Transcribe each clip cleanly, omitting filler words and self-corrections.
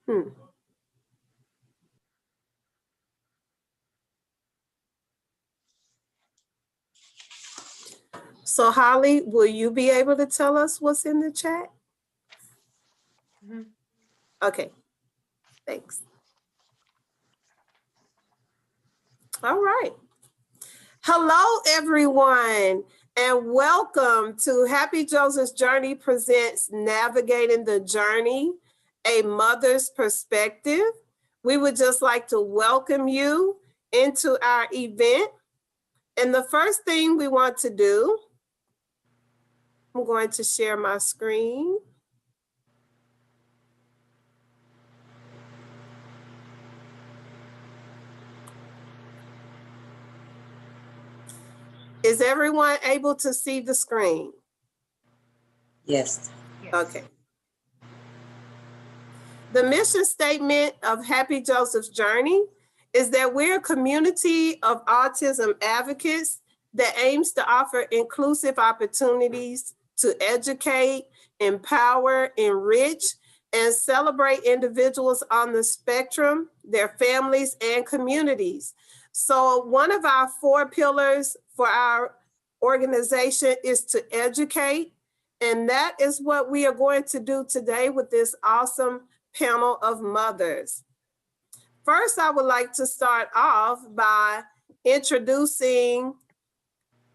Hmm. So Holly, will you be able to tell us what's in the chat? Mhm. Okay, thanks. All right. Hello, everyone, and welcome to Happy Joseph's Journey presents Navigating the Journey, a Mother's Perspective. We would just like to welcome you into our event. And the first thing we want to do, I'm going to share my screen. Is everyone able to see the screen? Yes. Okay. The mission statement of Happy Joseph's Journey is that we're a community of autism advocates that aims to offer inclusive opportunities to educate, empower, enrich, and celebrate individuals on the spectrum, their families, and communities. So one of our 4 pillars for our organization is to educate, and that is what we are going to do today with this awesome panel of mothers. First, I would like to start off by introducing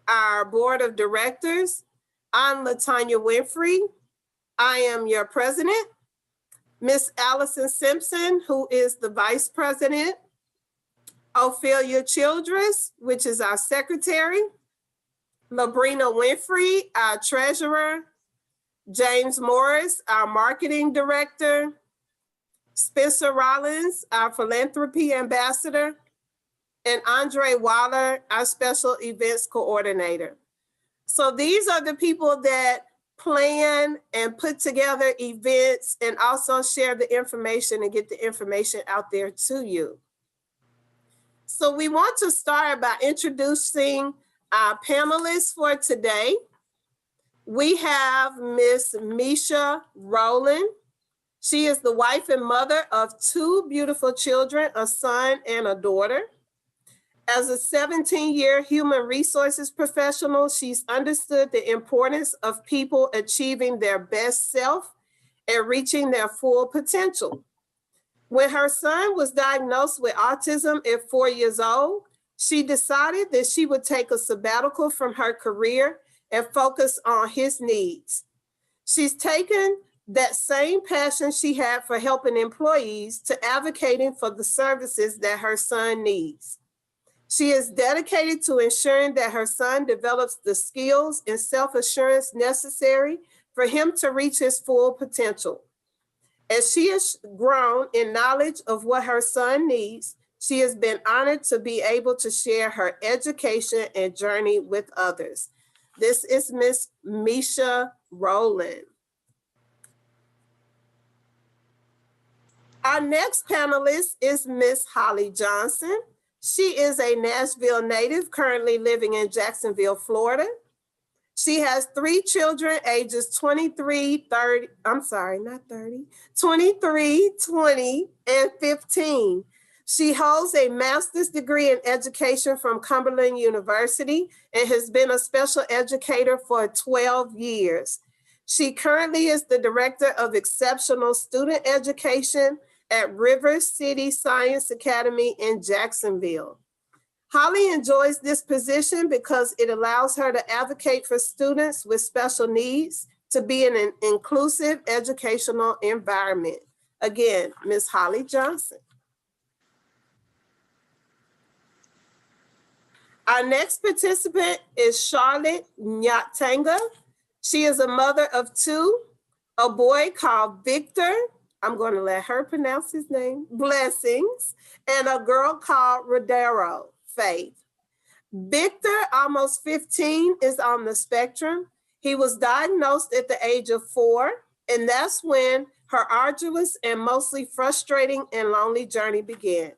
our board of directors. I'm Latanya Winfrey. I am your president. Miss Allison Simpson, who is the vice president. Ophelia Childress, which is our secretary. Labrina Winfrey, our treasurer. James Morris, our marketing director. Spencer Rollins, our philanthropy ambassador, and Andre Waller, our special events coordinator. So these are the people that plan and put together events and also share the information and get the information out there to you. So we want to start by introducing our panelists for today. We have Miss Misha Rowland. She is the wife and mother of 2 beautiful children, a son and a daughter. As a 17-year human resources professional, she's understood the importance of people achieving their best self and reaching their full potential. When her son was diagnosed with autism at 4 years old, she decided that she would take a sabbatical from her career and focus on his needs. She's taken that same passion she had for helping employees to advocating for the services that her son needs. She is dedicated to ensuring that her son develops the skills and self-assurance necessary for him to reach his full potential. As she has grown in knowledge of what her son needs, she has been honored to be able to share her education and journey with others. This is Miss Misha Rowland. Our next panelist is Miss Holly Johnson. She is a Nashville native currently living in Jacksonville, Florida. She has 3 children ages 23, 30, I'm sorry, not 30, 23, 20, and 15. She holds a master's degree in education from Cumberland University and has been a special educator for 12 years. She currently is the director of exceptional student education at River City Science Academy in Jacksonville. Holly enjoys this position because it allows her to advocate for students with special needs to be in an inclusive educational environment. Again, Ms. Holly Johnson. Our next participant is Charlotte Nyatanga. She is a mother of 2, a boy called Victor. I'm going to let her pronounce his name, Blessings, and a girl called Rodero, Faith. Victor, almost 15, is on the spectrum. He was diagnosed at the age of 4, and that's when her arduous and mostly frustrating and lonely journey began.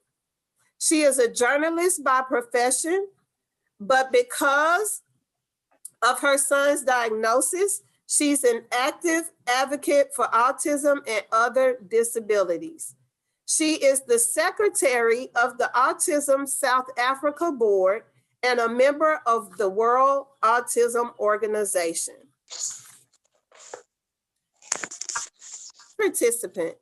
She is a journalist by profession, but because of her son's diagnosis, she's an active advocate for autism and other disabilities. She is the secretary of the Autism South Africa Board and a member of the World Autism Organization. Participant.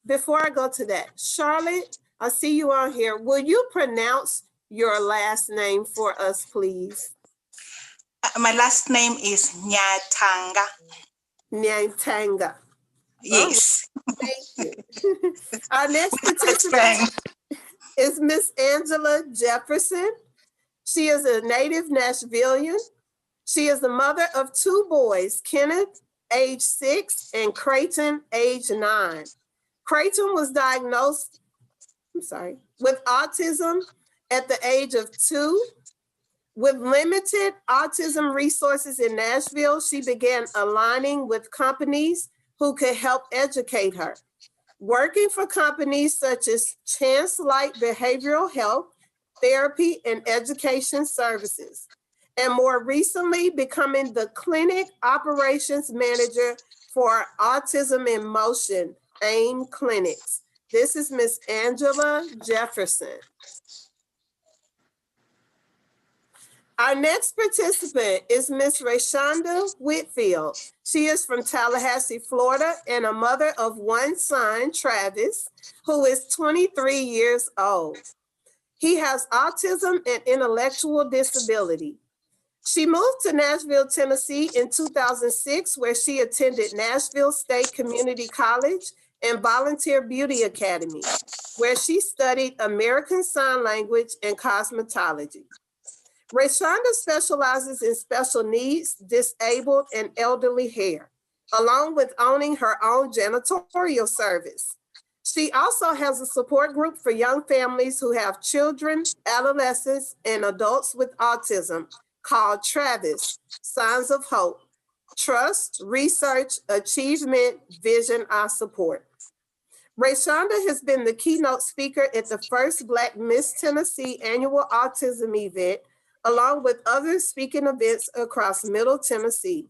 Before I go to that, Charlotte, I see you on here. Will you pronounce your last name for us, please? My last name is Nyatanga. Nyantanga. Yes. Thank you. Our next That's participant fine. is Miss Angela Jefferson. She is a native Nashvilleian. She is the mother of 2 boys, Kenneth, age 6, and Creighton, age 9. Creighton was diagnosed, with autism at the age of 2. With limited autism resources in Nashville, she began aligning with companies who could help educate her. Working for companies such as Chance Light Behavioral Health, Therapy, and Education Services, and more recently becoming the Clinic Operations Manager for Autism in Motion, AIM Clinics. This is Miss Angela Jefferson. Our next participant is Miss Rayshonda Whitfield. She is from Tallahassee, Florida, and a mother of 1 son, Travis, who is 23 years old. He has autism and intellectual disability. She moved to Nashville, Tennessee in 2006, where she attended Nashville State Community College and Volunteer Beauty Academy, where she studied American Sign Language and cosmetology. Rayshonda specializes in special needs, disabled, and elderly hair, along with owning her own janitorial service. She also has a support group for young families who have children, adolescents, and adults with autism called Travis, Signs of Hope. Trust, research, achievement, vision, I support. Rayshonda has been the keynote speaker at the first Black Miss Tennessee annual autism event, along with other speaking events across Middle Tennessee.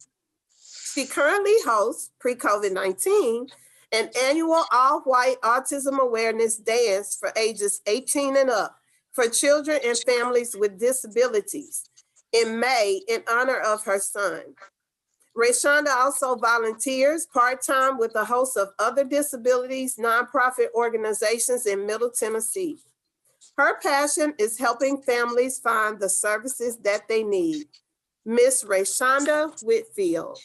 She currently hosts, pre-COVID-19, an annual all-white autism awareness dance for ages 18 and up for children and families with disabilities in May in honor of her son. Rayshonda also volunteers part-time with a host of other disabilities nonprofit organizations in Middle Tennessee. Her passion is helping families find the services that they need. Miss Rayshonda Whitfield.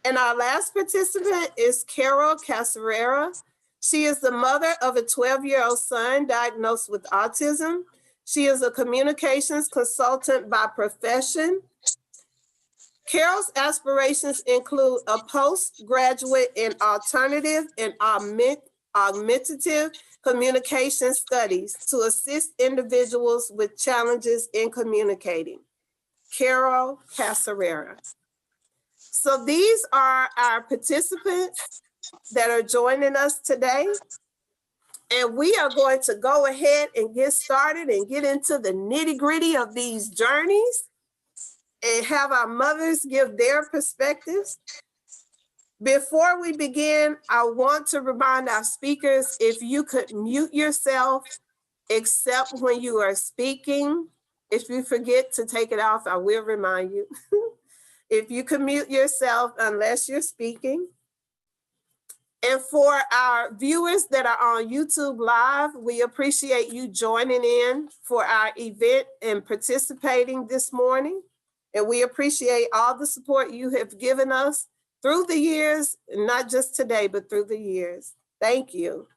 And our last participant is Carol Caserera. She is the mother of a 12-year-old son diagnosed with autism. She is a communications consultant by profession. Carol's aspirations include a postgraduate in alternative and augmentative communication studies to assist individuals with challenges in communicating. Carol Caserera. So these are our participants that are joining us today. And we are going to go ahead and get started and get into the nitty-gritty of these journeys and have our mothers give their perspectives. Before we begin, I want to remind our speakers, if you could mute yourself, except when you are speaking. If you forget to take it off, I will remind you. If you can mute yourself unless you're speaking. And for our viewers that are on YouTube Live, we appreciate you joining in for our event and participating this morning. And we appreciate all the support you have given us through the years, not just today, but through the years. Thank you.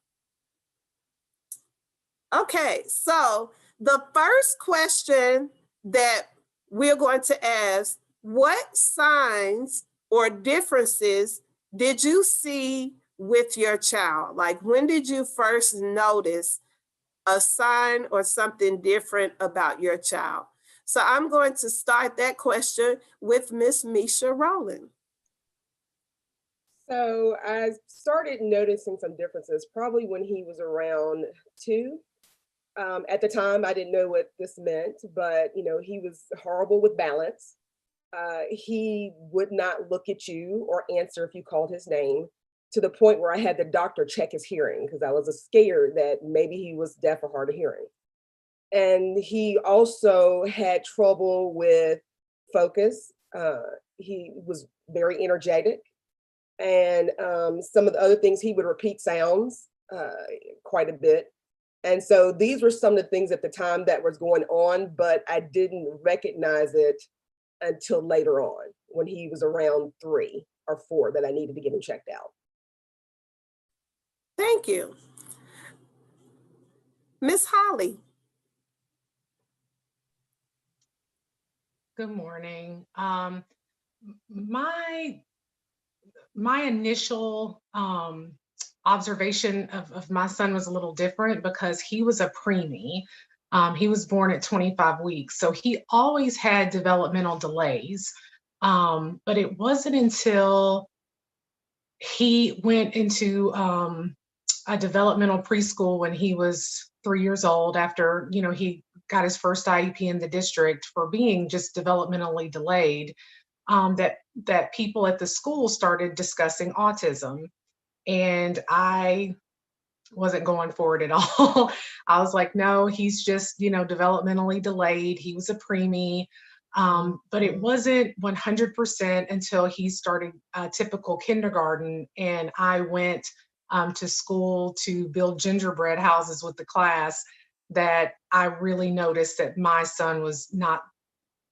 Okay, so the first question that we're going to ask, what signs or differences did you see with your child? Like, when did you first notice a sign or something different about your child? So I'm going to start that question with Miss Misha Rowland. So I started noticing some differences probably when he was around 2. At the time, I didn't know what this meant, but he was horrible with balance. He would not look at you or answer if you called his name, to the point where I had the doctor check his hearing because I was scared that maybe he was deaf or hard of hearing. And he also had trouble with focus. He was very energetic. And some of the other things, he would repeat sounds quite a bit. And so these were some of the things at the time that was going on, but I didn't recognize it until later on when he was around 3 or 4 that I needed to get him checked out. Thank you. Miss Holly. Good morning. My initial observation of my son was a little different because he was a preemie. He was born at 25 weeks, so he always had developmental delays. But it wasn't until he went into a developmental preschool when he was 3 years old, after he got his first IEP in the district for being just developmentally delayed, that people at the school started discussing autism. And I wasn't going for it at all. I was like, no, he's just, developmentally delayed. He was a preemie. But it wasn't 100% until he started typical kindergarten. And I went to school to build gingerbread houses with the class, that I really noticed that my son was not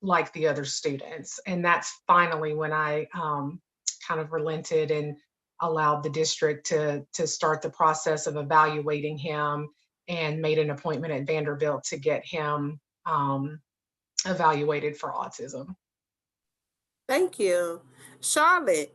like the other students. And that's finally when I kind of relented and allowed the district to start the process of evaluating him, and made an appointment at Vanderbilt to get him evaluated for autism. Thank you. Charlotte.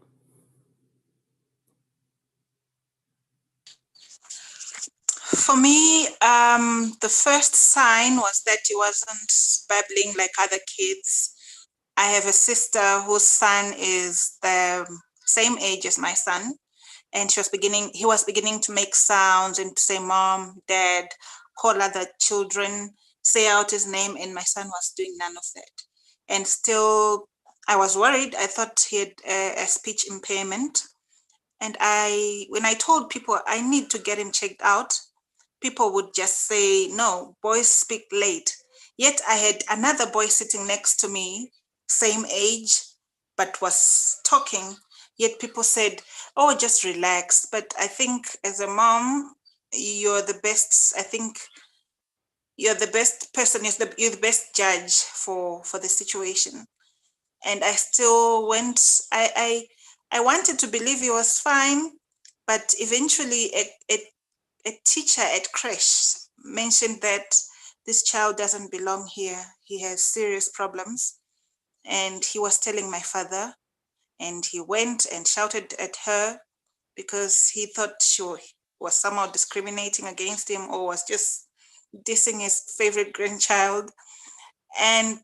For me, the first sign was that he wasn't babbling like other kids. I have a sister whose son is the same age as my son, and he was beginning to make sounds and to say mom, dad, call other children, say out his name, and my son was doing none of that. And still, I was worried. I thought he had a speech impairment. And when I told people I need to get him checked out, people would just say, no, boys speak late. Yet I had another boy sitting next to me, same age, but was talking. Yet people said, oh, just relax. But I think as a mom, you're the best. I think you're the best person, you're the best judge for the situation. And I still went, I wanted to believe he was fine, but eventually a teacher at creche mentioned that this child doesn't belong here. He has serious problems. And he was telling my father, and he went and shouted at her because he thought she was somehow discriminating against him or was just dissing his favorite grandchild.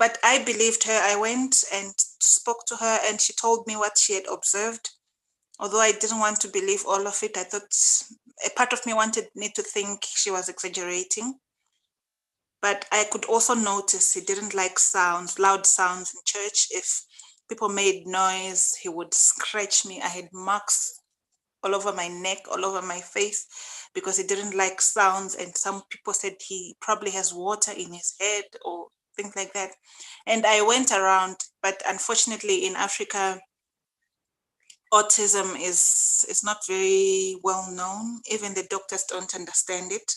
But I believed her. I went and spoke to her, and she told me what she had observed. Although I didn't want to believe all of it, I thought a part of me wanted me to think she was exaggerating. But I could also notice he didn't like sounds, loud sounds in church. If people made noise, he would scratch me. I had marks all over my neck, all over my face, because he didn't like sounds. And some people said he probably has water in his head or things like that. And I went around, but unfortunately in Africa, autism is not very well known. Even the doctors don't understand it.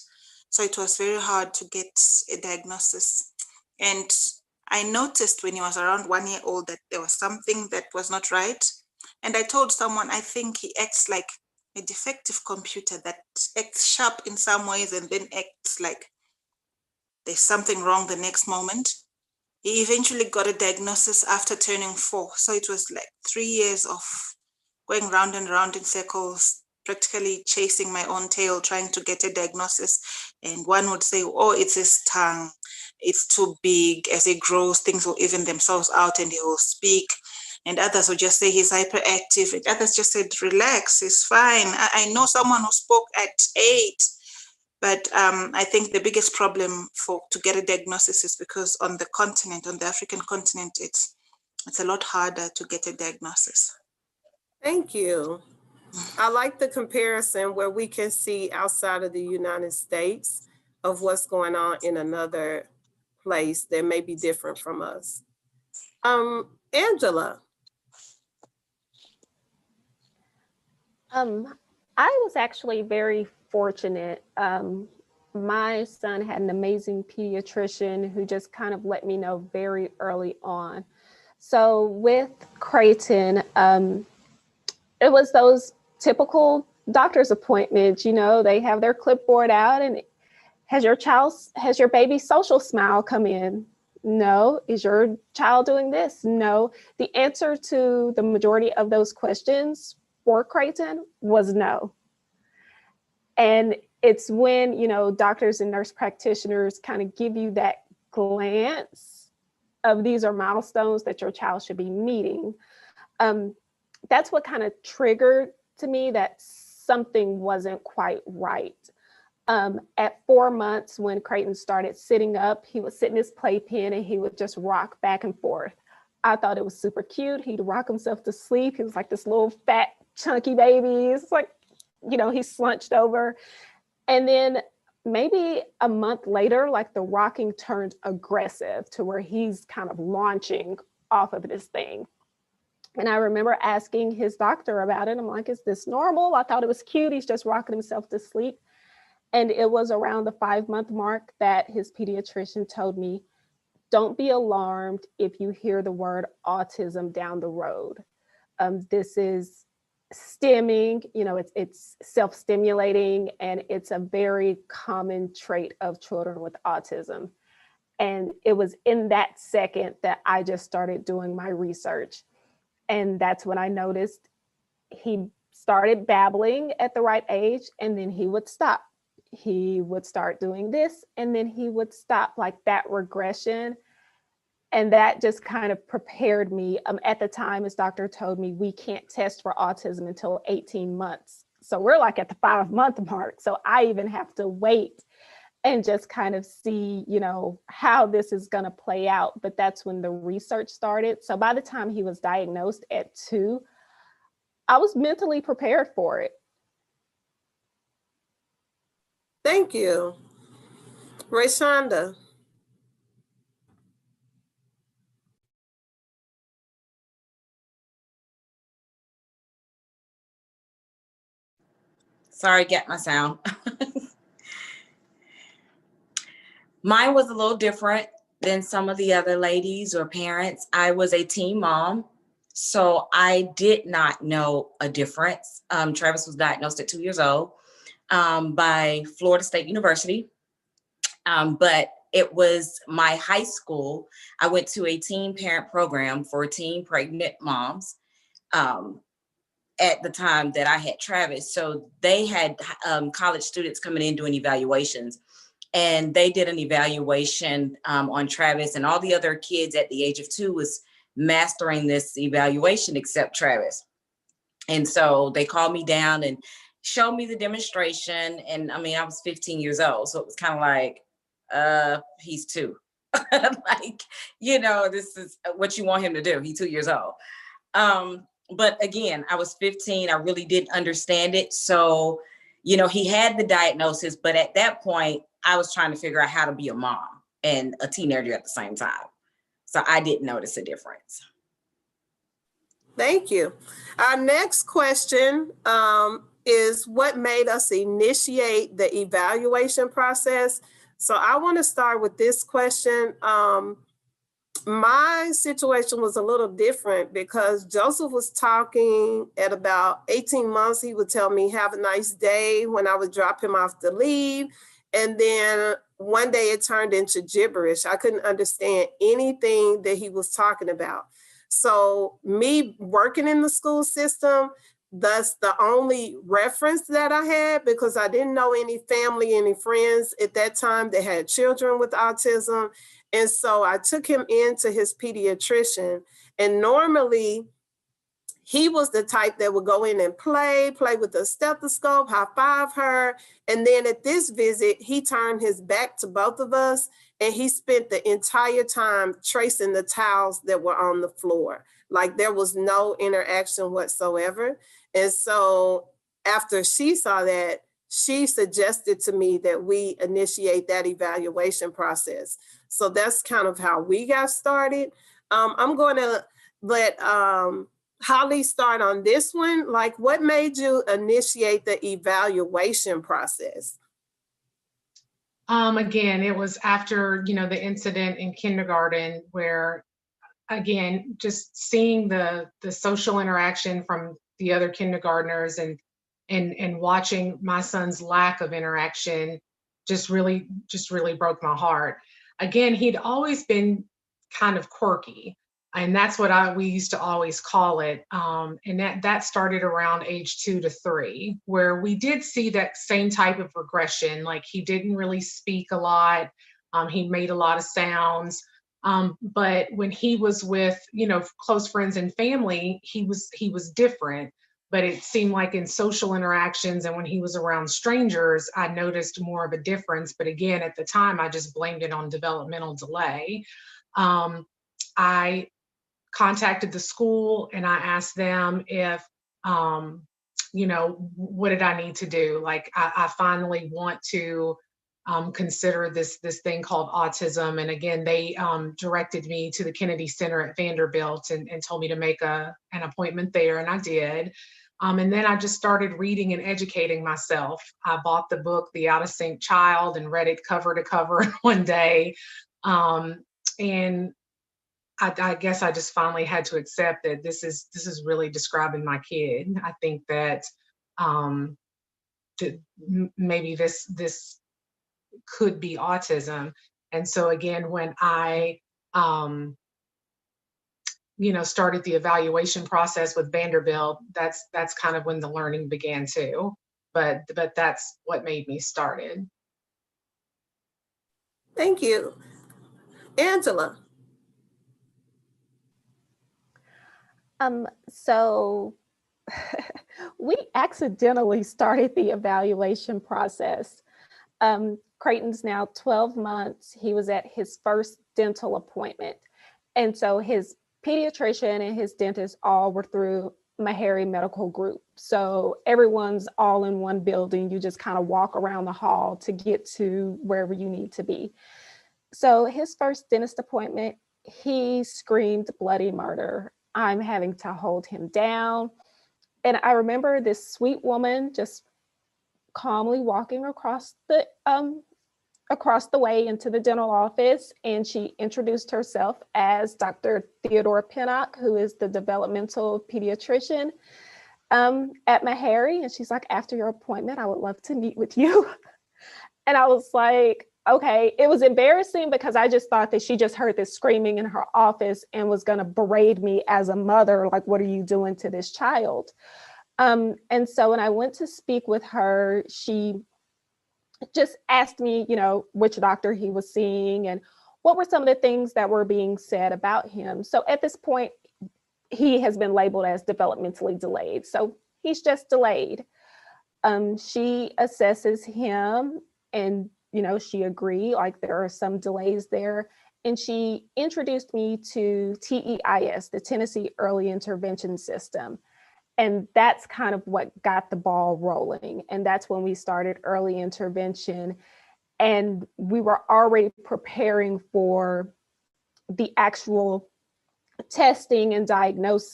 So it was very hard to get a diagnosis. And I noticed when he was around 1 year old that there was something that was not right. And I told someone, I think he acts like a defective computer that acts sharp in some ways and then acts like there's something wrong the next moment. He eventually got a diagnosis after turning 4. So it was like 3 years of going round and round in circles, practically chasing my own tail, trying to get a diagnosis. And one would say, oh, it's his tongue. It's too big. As he grows, things will even themselves out and he will speak. And others would just say he's hyperactive. And others just said, relax, he's fine. I know someone who spoke at 8. But I think the biggest problem to get a diagnosis is because on the continent, on the African continent, it's it's a lot harder to get a diagnosis. Thank you. I like the comparison where we can see outside of the United States of what's going on in another place that may be different from us. Angela. I was actually very fortunate. My son had an amazing pediatrician who just kind of let me know very early on. So with Creighton, it was those typical doctor's appointments, you know, they have their clipboard out and has your baby's social smile come in? No. Is your child doing this? No. The answer to the majority of those questions for Creighton was no. And it's when, you know, doctors and nurse practitioners kind of give you that glance of these are milestones that your child should be meeting. That's what kind of triggered to me that something wasn't quite right. At 4 months, when Creighton started sitting up, he would sit in his playpen and he would just rock back and forth. I thought it was super cute. He'd rock himself to sleep. He was like this little fat, chunky baby. It's like, you know, he slunched over. And then maybe a month later, like the rocking turned aggressive to where he's kind of launching off of this thing. And I remember asking his doctor about it. I'm like, is this normal? I thought it was cute. He's just rocking himself to sleep. And it was around the 5-month mark that his pediatrician told me, don't be alarmed if you hear the word autism down the road. This is stimming, you know, it's self-stimulating, and it's a very common trait of children with autism. And it was in that second that I just started doing my research. And that's when I noticed he started babbling at the right age, and then he would stop. He would start doing this, and then he would stop, like that regression. And that just kind of prepared me. At the time, his doctor told me we can't test for autism until 18 months. So we're like at the 5-month mark. So I even have to wait and just kind of see, you know, how this is going to play out. But that's when the research started. So by the time he was diagnosed at 2, I was mentally prepared for it. Thank you. Rayshonda. Sorry, get my sound. Mine was a little different than some of the other ladies or parents. I was a teen mom, so I did not know a difference. Travis was diagnosed at 2 years old by Florida State University. But it was my high school. I went to a teen parent program for teen pregnant moms at the time that I had Travis. So they had college students coming in doing evaluations. And they did an evaluation on Travis, and all the other kids at the age of 2 was mastering this evaluation except Travis. And so they called me down and showed me the demonstration. And I mean, I was 15 years old. So it was kind of like, he's 2. Like, you know, this is what you want him to do. He's 2 years old. But again, I was 15. I really didn't understand it. So, you know, he had the diagnosis, but at that point, I was trying to figure out how to be a mom and a teenager at the same time. So I didn't notice a difference. Thank you. Our next question is what made us initiate the evaluation process? So I want to start with this question. My situation was a little different because Joseph was talking at about 18 months. He would tell me, have a nice day when I would drop him off to leave. And then one day it turned into gibberish. I couldn't understand anything that he was talking about. So me working in the school system, that's the only reference that I had because I didn't know any family, any friends at that time that had children with autism. And so I took him into his pediatrician, and normally he was the type that would go in and play with the stethoscope, high five her. And then at this visit, he turned his back to both of us and he spent the entire time tracing the tiles that were on the floor. Like there was no interaction whatsoever. And so after she saw that, she suggested to me that we initiate that evaluation process. So that's kind of how we got started. I'm going to let Holly start on this one. Like, what made you initiate the evaluation process? Again, it was after, the incident in kindergarten where, again, just seeing the social interaction from the other kindergartners and watching my son's lack of interaction just really broke my heart. Again, he'd always been kind of quirky, and that's what we used to always call it. And that started around age 2 to 3, where we did see that same type of regression. Like he didn't really speak a lot. He made a lot of sounds. But when he was with, close friends and family, he was different. But it seemed like in social interactions and when he was around strangers, I noticed more of a difference. But again, at the time, I just blamed it on developmental delay. I contacted the school and I asked them if, what did I need to do? Like, I finally want to consider this thing called autism. And again, they directed me to the Kennedy Center at Vanderbilt and told me to make an appointment there, and I did. And then I just started reading and educating myself. I bought the book, The Out of Sync Child, and read it cover to cover in one day. And I guess I just finally had to accept that this is really describing my kid. I think that maybe this could be autism. And so again, when I started the evaluation process with Vanderbilt, that's kind of when the learning began too. But that's what made me started. Thank you. Angela. So we accidentally started the evaluation process. Creighton's now 12 months. He was at his first dental appointment. And so his pediatrician and his dentist all were through Meharry Medical Group. So everyone's all in one building. You just kind of walk around the hall to get to wherever you need to be. So his first dentist appointment, he screamed bloody murder. I'm having to hold him down. And I remember this sweet woman just calmly walking across the way into the dental office, and she introduced herself as Dr. Theodore Pinnock, who is the developmental pediatrician at Meharry. And she's like, after your appointment, I would love to meet with you. And I was like, okay. It was embarrassing because I just thought that she just heard this screaming in her office and was going to berate me as a mother, like, what are you doing to this child? And so when I went to speak with her, she just asked me, which doctor he was seeing and what were some of the things that were being said about him. So at this point, he has been labeled as developmentally delayed. So he's just delayed. She assesses him and, she agreed, like there are some delays there. And she introduced me to TEIS, the Tennessee Early Intervention System. And that's kind of what got the ball rolling. And that's when we started early intervention. And we were already preparing for the actual testing and diagnosing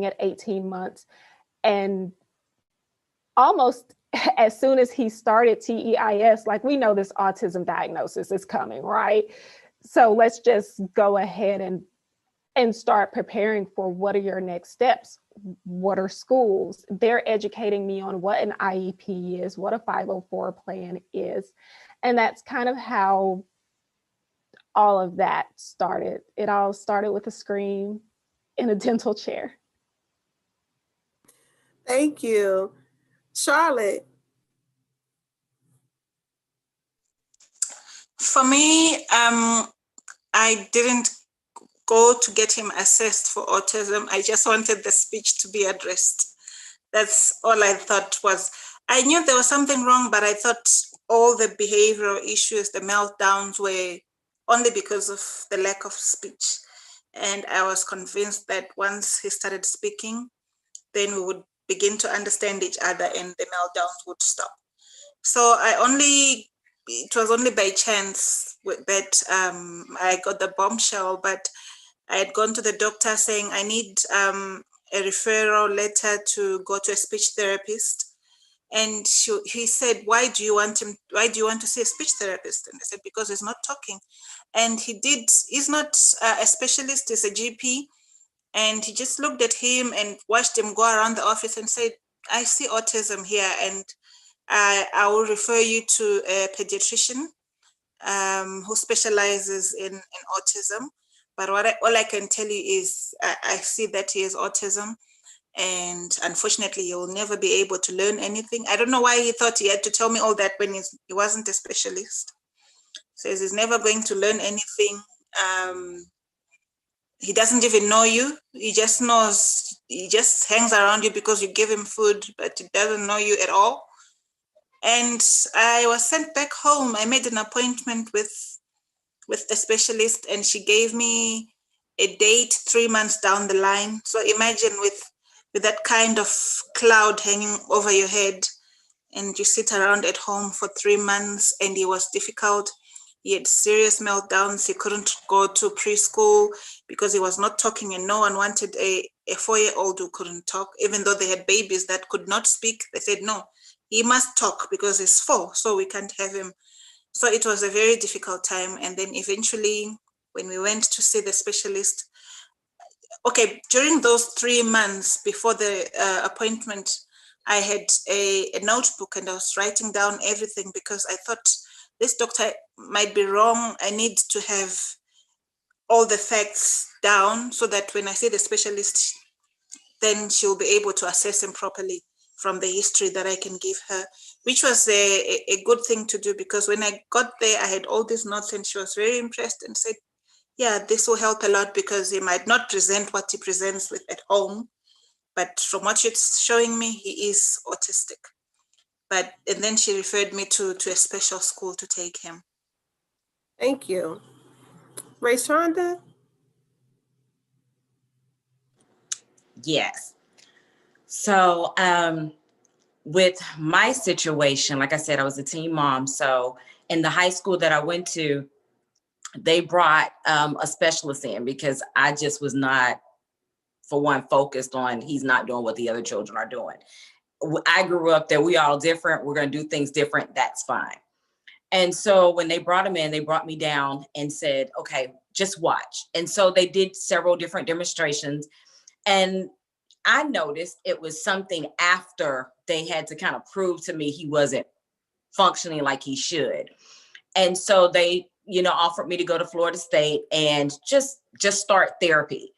at 18 months. And almost as soon as he started TEIS, like, we know this autism diagnosis is coming, right? So let's just go ahead and start preparing for what are your next steps? What are schools? They're educating me on what an IEP is, what a 504 plan is. And that's kind of how all of that started. It all started with a scream in a dental chair. Thank you. Charlotte. For me, I didn't go to get him assessed for autism. I just wanted the speech to be addressed. That's all I thought was. I knew there was something wrong, but I thought all the behavioral issues, the meltdowns were only because of the lack of speech. And I was convinced that once he started speaking, then we would begin to understand each other and the meltdowns would stop. So it was only by chance that I got the bombshell, but I had gone to the doctor saying I need a referral letter to go to a speech therapist. And he said, why do you want to see a speech therapist? And I said, because he's not talking. And he's not a specialist, he's a GP. And he just looked at him and watched him go around the office and said, I see autism here, and I will refer you to a pediatrician who specializes in autism. But all I can tell you is I see that he has autism, and unfortunately he will never be able to learn anything. I don't know why he thought he had to tell me all that when he wasn't a specialist. Says he's never going to learn anything. He doesn't even know you. He just hangs around you because you give him food, but he doesn't know you at all. And I was sent back home. I made an appointment with the specialist, and she gave me a date 3 months down the line. So imagine with that kind of cloud hanging over your head, and you sit around at home for 3 months, and it was difficult. He had serious meltdowns. He couldn't go to preschool because he was not talking, and no one wanted a 4-year-old who couldn't talk. Even though they had babies that could not speak, they said, no, he must talk because he's 4, so we can't have him. So it was a very difficult time. And then eventually, when we went to see the specialist, okay, during those 3 months before the appointment, I had a notebook and I was writing down everything because I thought this doctor might be wrong. I need to have all the facts down so that when I see the specialist, then she'll be able to assess him properly from the history that I can give her, which was a good thing to do, because when I got there, I had all these notes and she was very impressed and said, yeah, this will help a lot because he might not present what he presents with at home, but from what you're showing me, he is autistic. And then she referred me to a special school to take him. Thank you. Rayshonda? Yes. So with my situation, like I said, I was a teen mom. So in the high school that I went to, they brought a specialist in because I just was not, for one, focused on he's not doing what the other children are doing. I grew up that we all different. We're going to do things different. That's fine. And so when they brought him in, they brought me down and said, okay, just watch. And so they did several different demonstrations. And I noticed it was something after they had to kind of prove to me he wasn't functioning like he should. And so they, offered me to go to Florida State and just start therapy.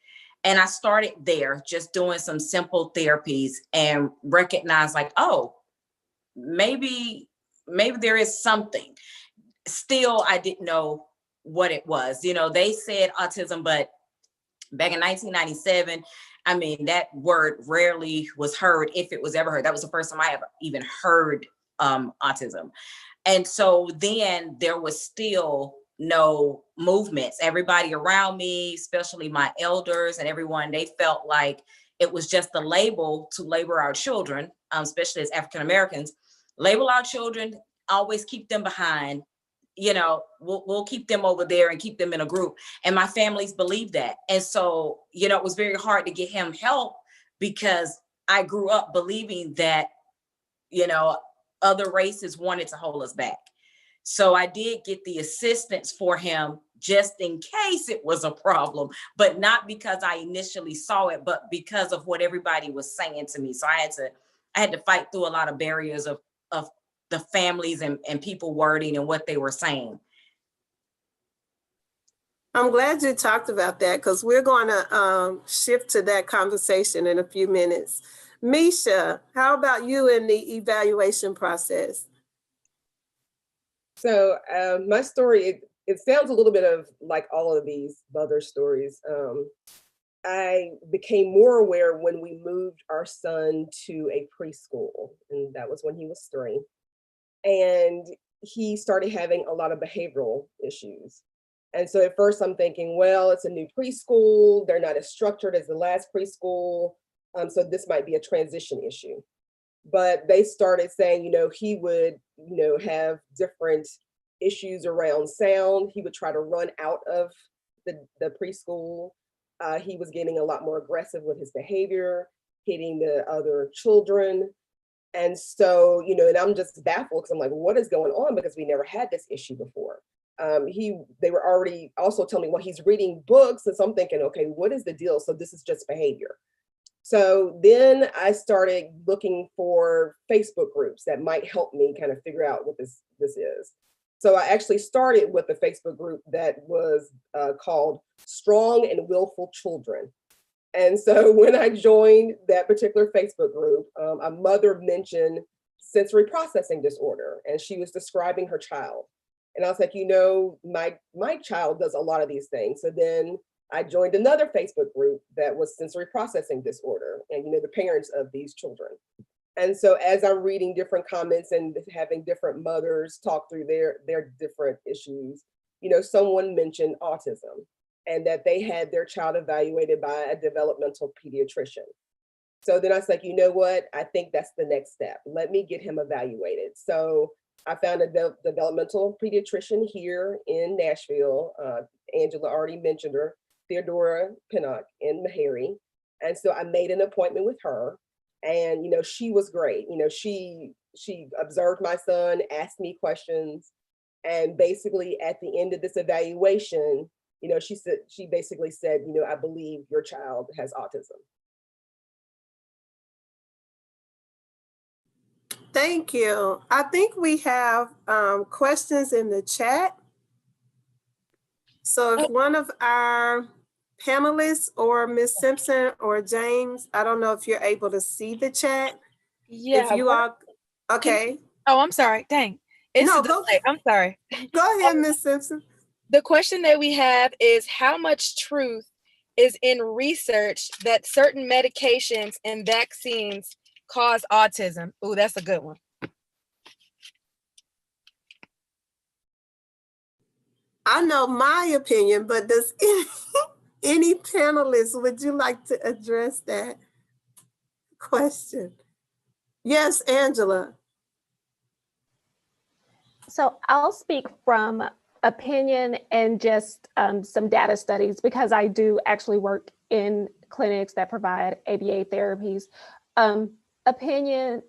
And I started there just doing some simple therapies and recognized like, oh, maybe there is something. Still, I didn't know what it was. They said autism, but back in 1997, I mean, that word rarely was heard, if it was ever heard. That was the first time I ever even heard autism. And so then there was still no movements. Everybody around me, especially my elders and everyone, they felt like it was just a label to label our children, especially as African Americans, label our children, always keep them behind. We'll keep them over there and keep them in a group. And my families believed that. And so, it was very hard to get him help because I grew up believing that, other races wanted to hold us back. So I did get the assistance for him just in case it was a problem, but not because I initially saw it, but because of what everybody was saying to me. So I had to fight through a lot of barriers of the families and people wording and what they were saying. I'm glad you talked about that because we're going to shift to that conversation in a few minutes. Misha, how about you in the evaluation process? So my story, it sounds a little bit of like all of these mother stories. I became more aware when we moved our son to a preschool, and that was when he was 3. And he started having a lot of behavioral issues. And so at first I'm thinking, well, it's a new preschool. They're not as structured as the last preschool. So this might be a transition issue. But they started saying, he would, have different issues around sound. He would try to run out of the preschool. He was getting a lot more aggressive with his behavior, hitting the other children. And so, and I'm just baffled because I'm like, what is going on? Because we never had this issue before. They were already also telling me, well, he's reading books. And so I'm thinking, okay, what is the deal? So this is just behavior. So then I started looking for Facebook groups that might help me kind of figure out what this is. So I actually started with a Facebook group that was called Strong and Willful Children. And so when I joined that particular Facebook group, a mother mentioned sensory processing disorder, and she was describing her child. And I was like, my child does a lot of these things. So then I joined another Facebook group that was sensory processing disorder, and the parents of these children. And so as I'm reading different comments and having different mothers talk through their different issues, someone mentioned autism and that they had their child evaluated by a developmental pediatrician. So then I was like, you know what? I think that's the next step. Let me get him evaluated. So I found a developmental pediatrician here in Nashville. Angela already mentioned her, Theodora Pinnock in Meharry. And so I made an appointment with her. And, she was great. She observed my son, asked me questions. And basically at the end of this evaluation, she basically said, I believe your child has autism. Thank you. I think we have questions in the chat. So if one of our panelists or Ms. Simpson or James, I don't know if you're able to see the chat. Yeah. If you are, okay. Oh, I'm sorry. Dang. It's No, a delay. I'm sorry. Go ahead, Ms. Simpson. The question that we have is how much truth is in research that certain medications and vaccines cause autism? Oh, that's a good one. I know my opinion, but does any panelist, would you like to address that question? Yes, Angela. So I'll speak from opinion and just some data studies, because I do actually work in clinics that provide ABA therapies. Opinion,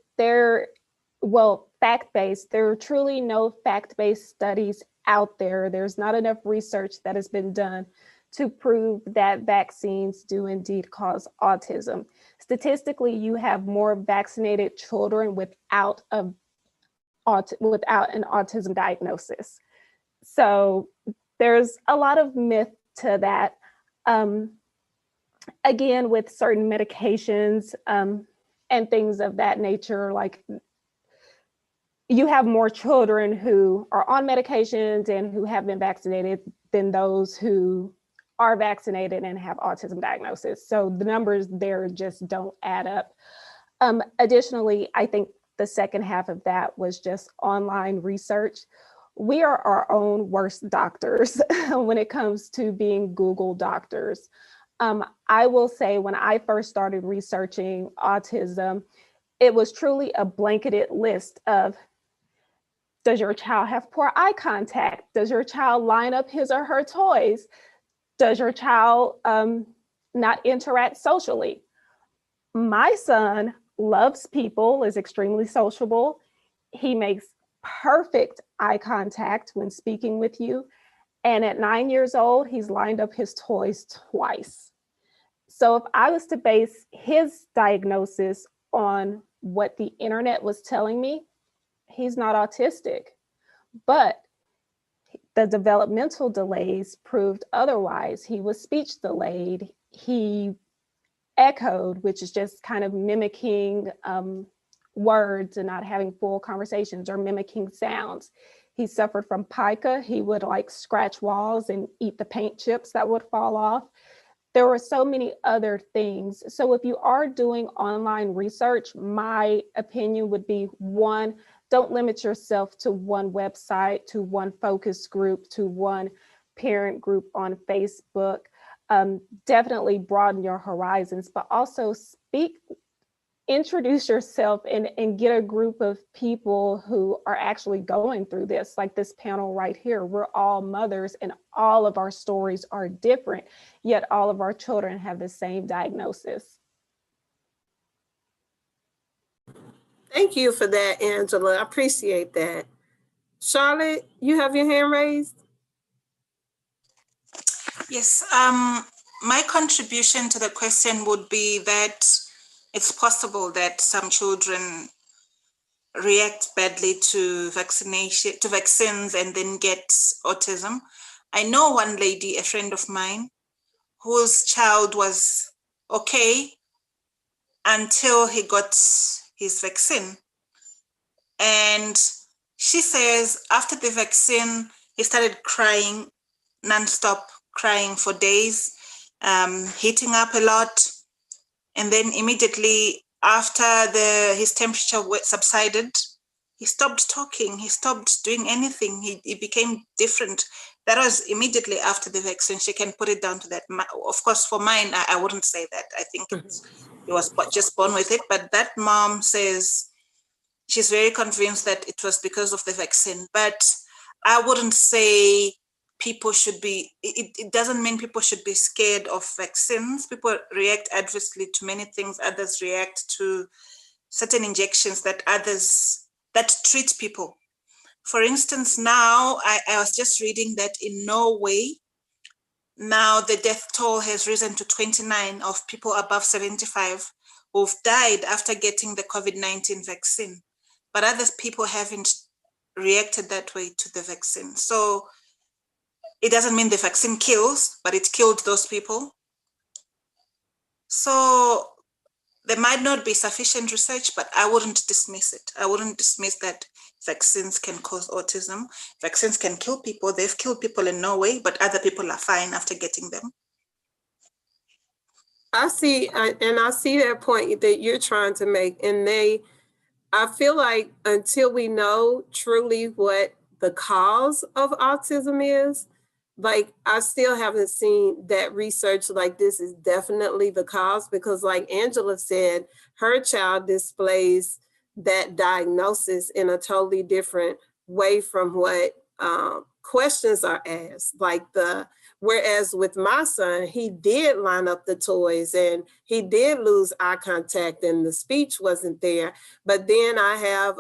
fact-based, there are truly no fact-based studies out there. There's not enough research that has been done to prove that vaccines do indeed cause autism. Statistically, you have more vaccinated children without an autism diagnosis. So there's a lot of myth to that. Again, with certain medications and things of that nature, like you have more children who are on medications and who have been vaccinated than those who are vaccinated and have autism diagnosis. So the numbers there just don't add up. Additionally, I think the second half of that was just online research. We are our own worst doctors when it comes to being Google doctors. I will say when I first started researching autism, it was truly a blanketed list of, does your child have poor eye contact? Does your child line up his or her toys? Does your child not interact socially? My son loves people, is extremely sociable. He makes perfect eye contact when speaking with you. And at 9 years old, he's lined up his toys twice. So if I was to base his diagnosis on what the internet was telling me, he's not autistic. But the developmental delays proved otherwise. He was speech delayed. He echoed, which is just kind of mimicking words and not having full conversations, or mimicking sounds. He suffered from pica. He would like scratch walls and eat the paint chips that would fall off. There were so many other things. So if you are doing online research, my opinion would be, one, don't limit yourself to one website, to one focus group, to one parent group on Facebook. Definitely broaden your horizons, but also introduce yourself and get a group of people who are actually going through this, like this panel right here. We're all mothers and all of our stories are different, yet all of our children have the same diagnosis. Thank you for that, Angela. I appreciate that. Charlotte, you have your hand raised? Yes, my contribution to the question would be that it's possible that some children react badly to vaccines and then get autism. I know one lady, a friend of mine, whose child was okay until he got his vaccine. And she says after the vaccine, he started crying nonstop, crying for days, heating up a lot. And then immediately after his temperature subsided, he stopped talking, he stopped doing anything, he became different. That was immediately after the vaccine. She can put it down to that. Of course, for mine, I wouldn't say that. I think he was just born with it. But that mom says she's very convinced that it was because of the vaccine. But I wouldn't say people should be, it doesn't mean people should be scared of vaccines. People react adversely to many things. Others react to certain injections that treat people. For instance, now I was just reading that in Norway, now the death toll has risen to 29 of people above 75 who've died after getting the COVID-19 vaccine. But other people haven't reacted that way to the vaccine. So it doesn't mean the vaccine kills, but it killed those people. So there might not be sufficient research, but I wouldn't dismiss it. I wouldn't dismiss that vaccines can cause autism. Vaccines can kill people. They've killed people in Norway, but other people are fine after getting them. I see that point that you're trying to make. And I feel like until we know truly what the cause of autism is, like I still haven't seen that research like this is definitely the cause, because like Angela said, her child displays that diagnosis in a totally different way from what questions are asked. Whereas with my son, he did line up the toys and he did lose eye contact and the speech wasn't there. But then I have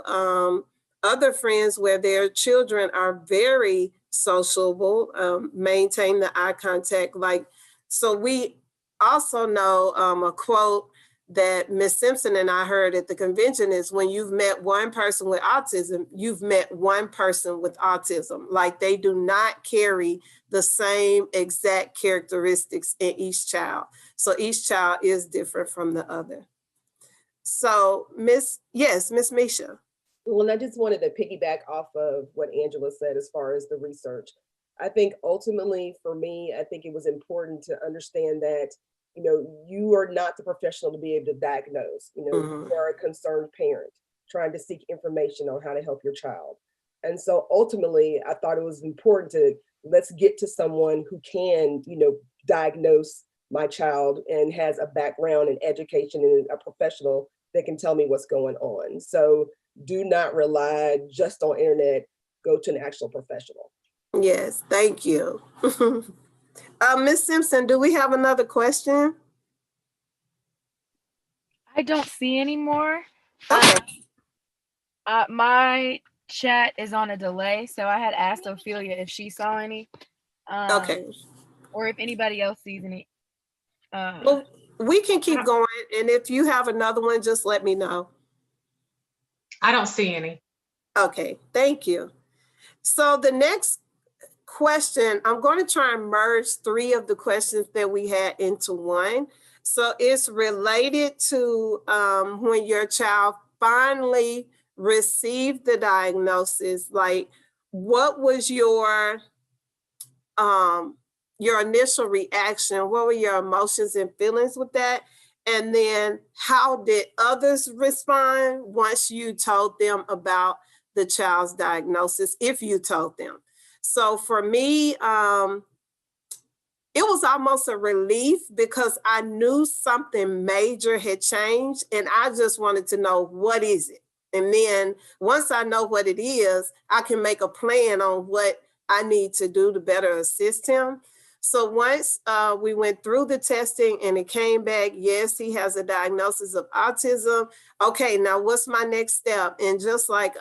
other friends where their children are very sociable, maintain the eye contact. So we also know a quote that Ms. Simpson and I heard at the convention is, when you've met one person with autism, you've met one person with autism. Like they do not carry the same exact characteristics in each child. So each child is different from the other. So Miss Misha. Well, I just wanted to piggyback off of what Angela said as far as the research. I think ultimately for me, I think it was important to understand that, you know, you are not the professional to be able to diagnose. You know, you are a concerned parent trying to seek information on how to help your child. And so ultimately, I thought it was important to let's get to someone who can, you know, diagnose my child and has a background in education and a professional that can tell me what's going on. So do not rely just on internet, go to an actual professional. Yes, thank you. Ms. Simpson, do we have another question? I don't see any more. Okay. My chat is on a delay, so I had asked Ophelia if she saw any. Okay. Or if anybody else sees any. Well, we can keep going, and if you have another one, just let me know. I don't see any. Okay, thank you. So the next question, I'm going to try and merge 3 of the questions that we had into one. So it's related to when your child finally received the diagnosis, like what was your initial reaction? What were your emotions and feelings with that? And then how did others respond once you told them about the child's diagnosis if you told them. So for me, it was almost a relief because I knew something major had changed and I just wanted to know, what is it? And then once I know what it is, I can make a plan on what I need to do to better assist him. So once we went through the testing and it came back, yes, he has a diagnosis of autism. Okay, now what's my next step? And just like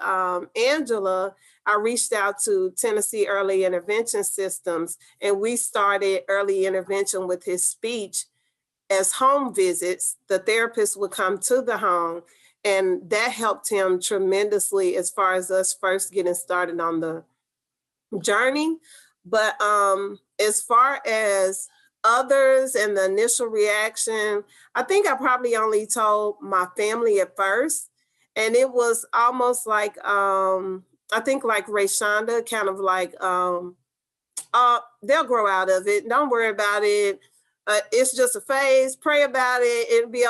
Angela, I reached out to Tennessee Early Intervention Systems, and we started early intervention with his speech as home visits. The therapist would come to the home, and that helped him tremendously as far as us first getting started on the journey. But as far as others and the initial reaction, I think I probably only told my family at first. And it was almost like, I think like Rayshonda, kind of like, they'll grow out of it. Don't worry about it. It's just a phase. Pray about it. It'll be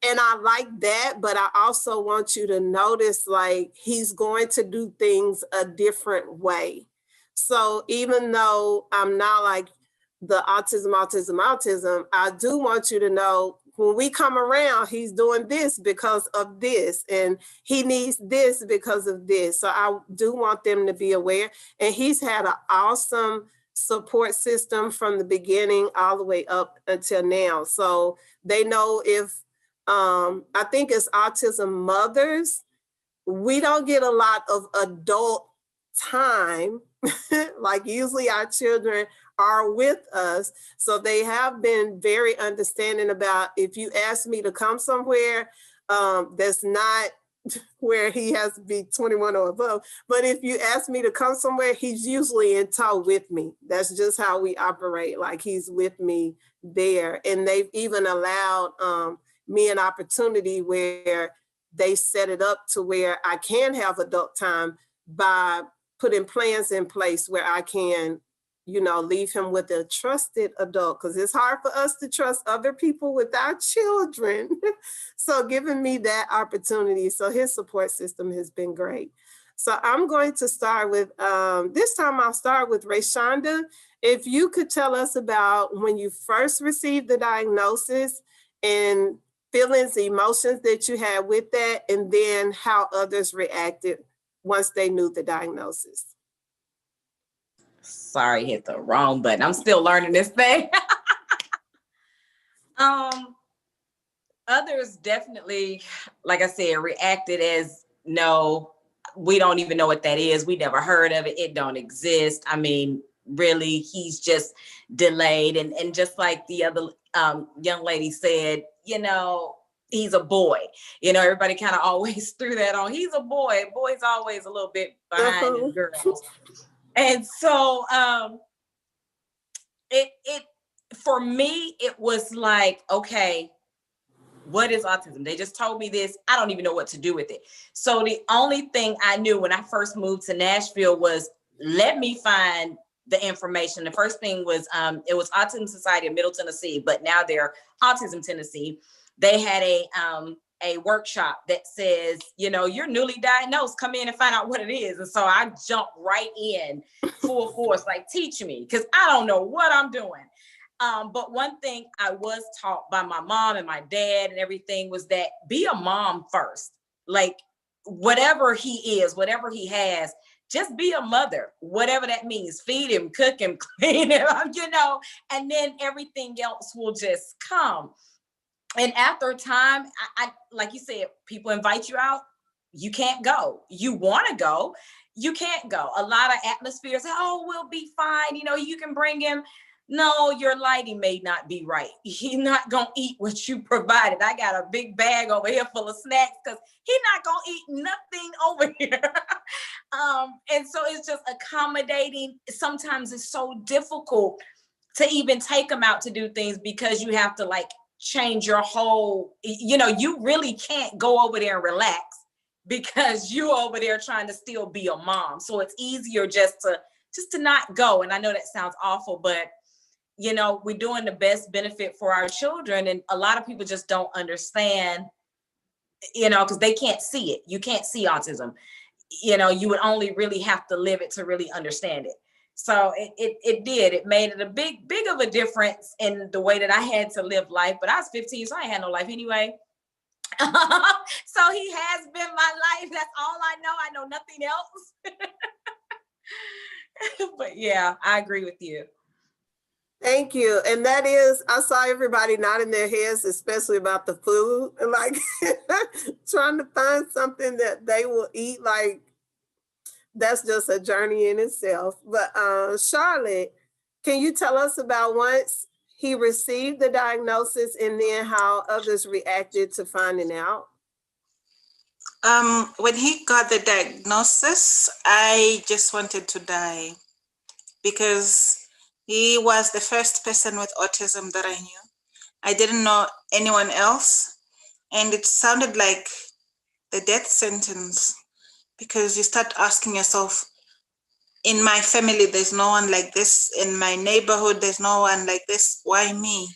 and I like that, but I also want you to notice like he's going to do things a different way. So even though I'm not like the autism, I do want you to know when we come around, he's doing this because of this, and he needs this because of this. So I do want them to be aware. And he's had an awesome support system from the beginning all the way up until now. So they know if, I think as autism mothers, we don't get a lot of adult time. Like usually our children are with us. So they have been very understanding about if you ask me to come somewhere, that's not where he has to be 21 or above. But if you ask me to come somewhere, he's usually in tow with me. That's just how we operate. Like he's with me there. And they've even allowed me an opportunity where they set it up to where I can have adult time by putting plans in place where I can, leave him with a trusted adult, because it's hard for us to trust other people with our children. So giving me that opportunity. So his support system has been great. So I'm going to start with, this time I'll start with Rayshonda. If you could tell us about when you first received the diagnosis and feelings, emotions that you had with that, and then how others reacted once they knew the diagnosis. Sorry, hit the wrong button. I'm still learning this thing. Others definitely, like I said, reacted as, no, we don't even know what that is. We never heard of it. It don't exist. I mean, really, he's just delayed. And just like the other young lady said, he's a boy. Everybody kind of always threw that on. He's a boy. Boys always a little bit behind the girls. And so it for me, it was like, okay, what is autism? They just told me this. I don't even know what to do with it. So the only thing I knew when I first moved to Nashville was, let me find the information. The first thing was, it was Autism Society of Middle Tennessee, but now they're Autism Tennessee. They had a workshop that says, you're newly diagnosed, come in and find out what it is. And so I jumped right in full force, like, teach me, because I don't know what I'm doing. But one thing I was taught by my mom and my dad and everything was that be a mom first. Like whatever he is, whatever he has, just be a mother, whatever that means. Feed him, cook him, clean him, and then everything else will just come. And after a time, I like you said, people invite you out, you can't go. You want to go, you can't go. A lot of atmospheres say, oh, we'll be fine. You can bring him. No, your lighting may not be right. He's not going to eat what you provided. I got a big bag over here full of snacks because he's not going to eat nothing over here. And so it's just accommodating. Sometimes it's so difficult to even take them out to do things because you have to change your whole, you really can't go over there and relax because you over there trying to still be a mom. So it's easier just to not go. And I know that sounds awful, but we're doing the best benefit for our children. And a lot of people just don't understand you know, because they can't see it. You can't see autism. You know, you would only really have to live it to really understand it. So it made it a big of a difference in the way that I had to live life. But I was 15, so I had no life anyway. So he has been my life. That's all I know. I know nothing else. But yeah, I agree with you. Thank you. And that is, I saw everybody nodding their heads, especially about the food, and like trying to find something that they will eat. Like, that's just a journey in itself. But Charlotte, can you tell us about once he received the diagnosis and then how others reacted to finding out? When he got the diagnosis, I just wanted to die because he was the first person with autism that I knew. I didn't know anyone else. And it sounded like the death sentence because you start asking yourself, in my family, there's no one like this. In my neighborhood, there's no one like this. Why me?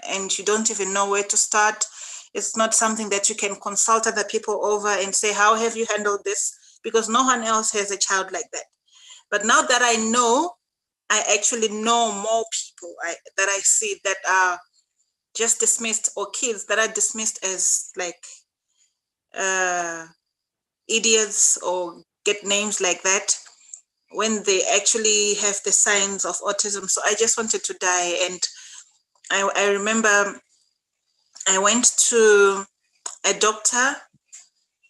And you don't even know where to start. It's not something that you can consult other people over and say, how have you handled this? Because no one else has a child like that. But now that I know, I actually know more people that I see that are just dismissed, or kids that are dismissed as like idiots or get names like that, when they actually have the signs of autism. So I just wanted to die. And I remember I went to a doctor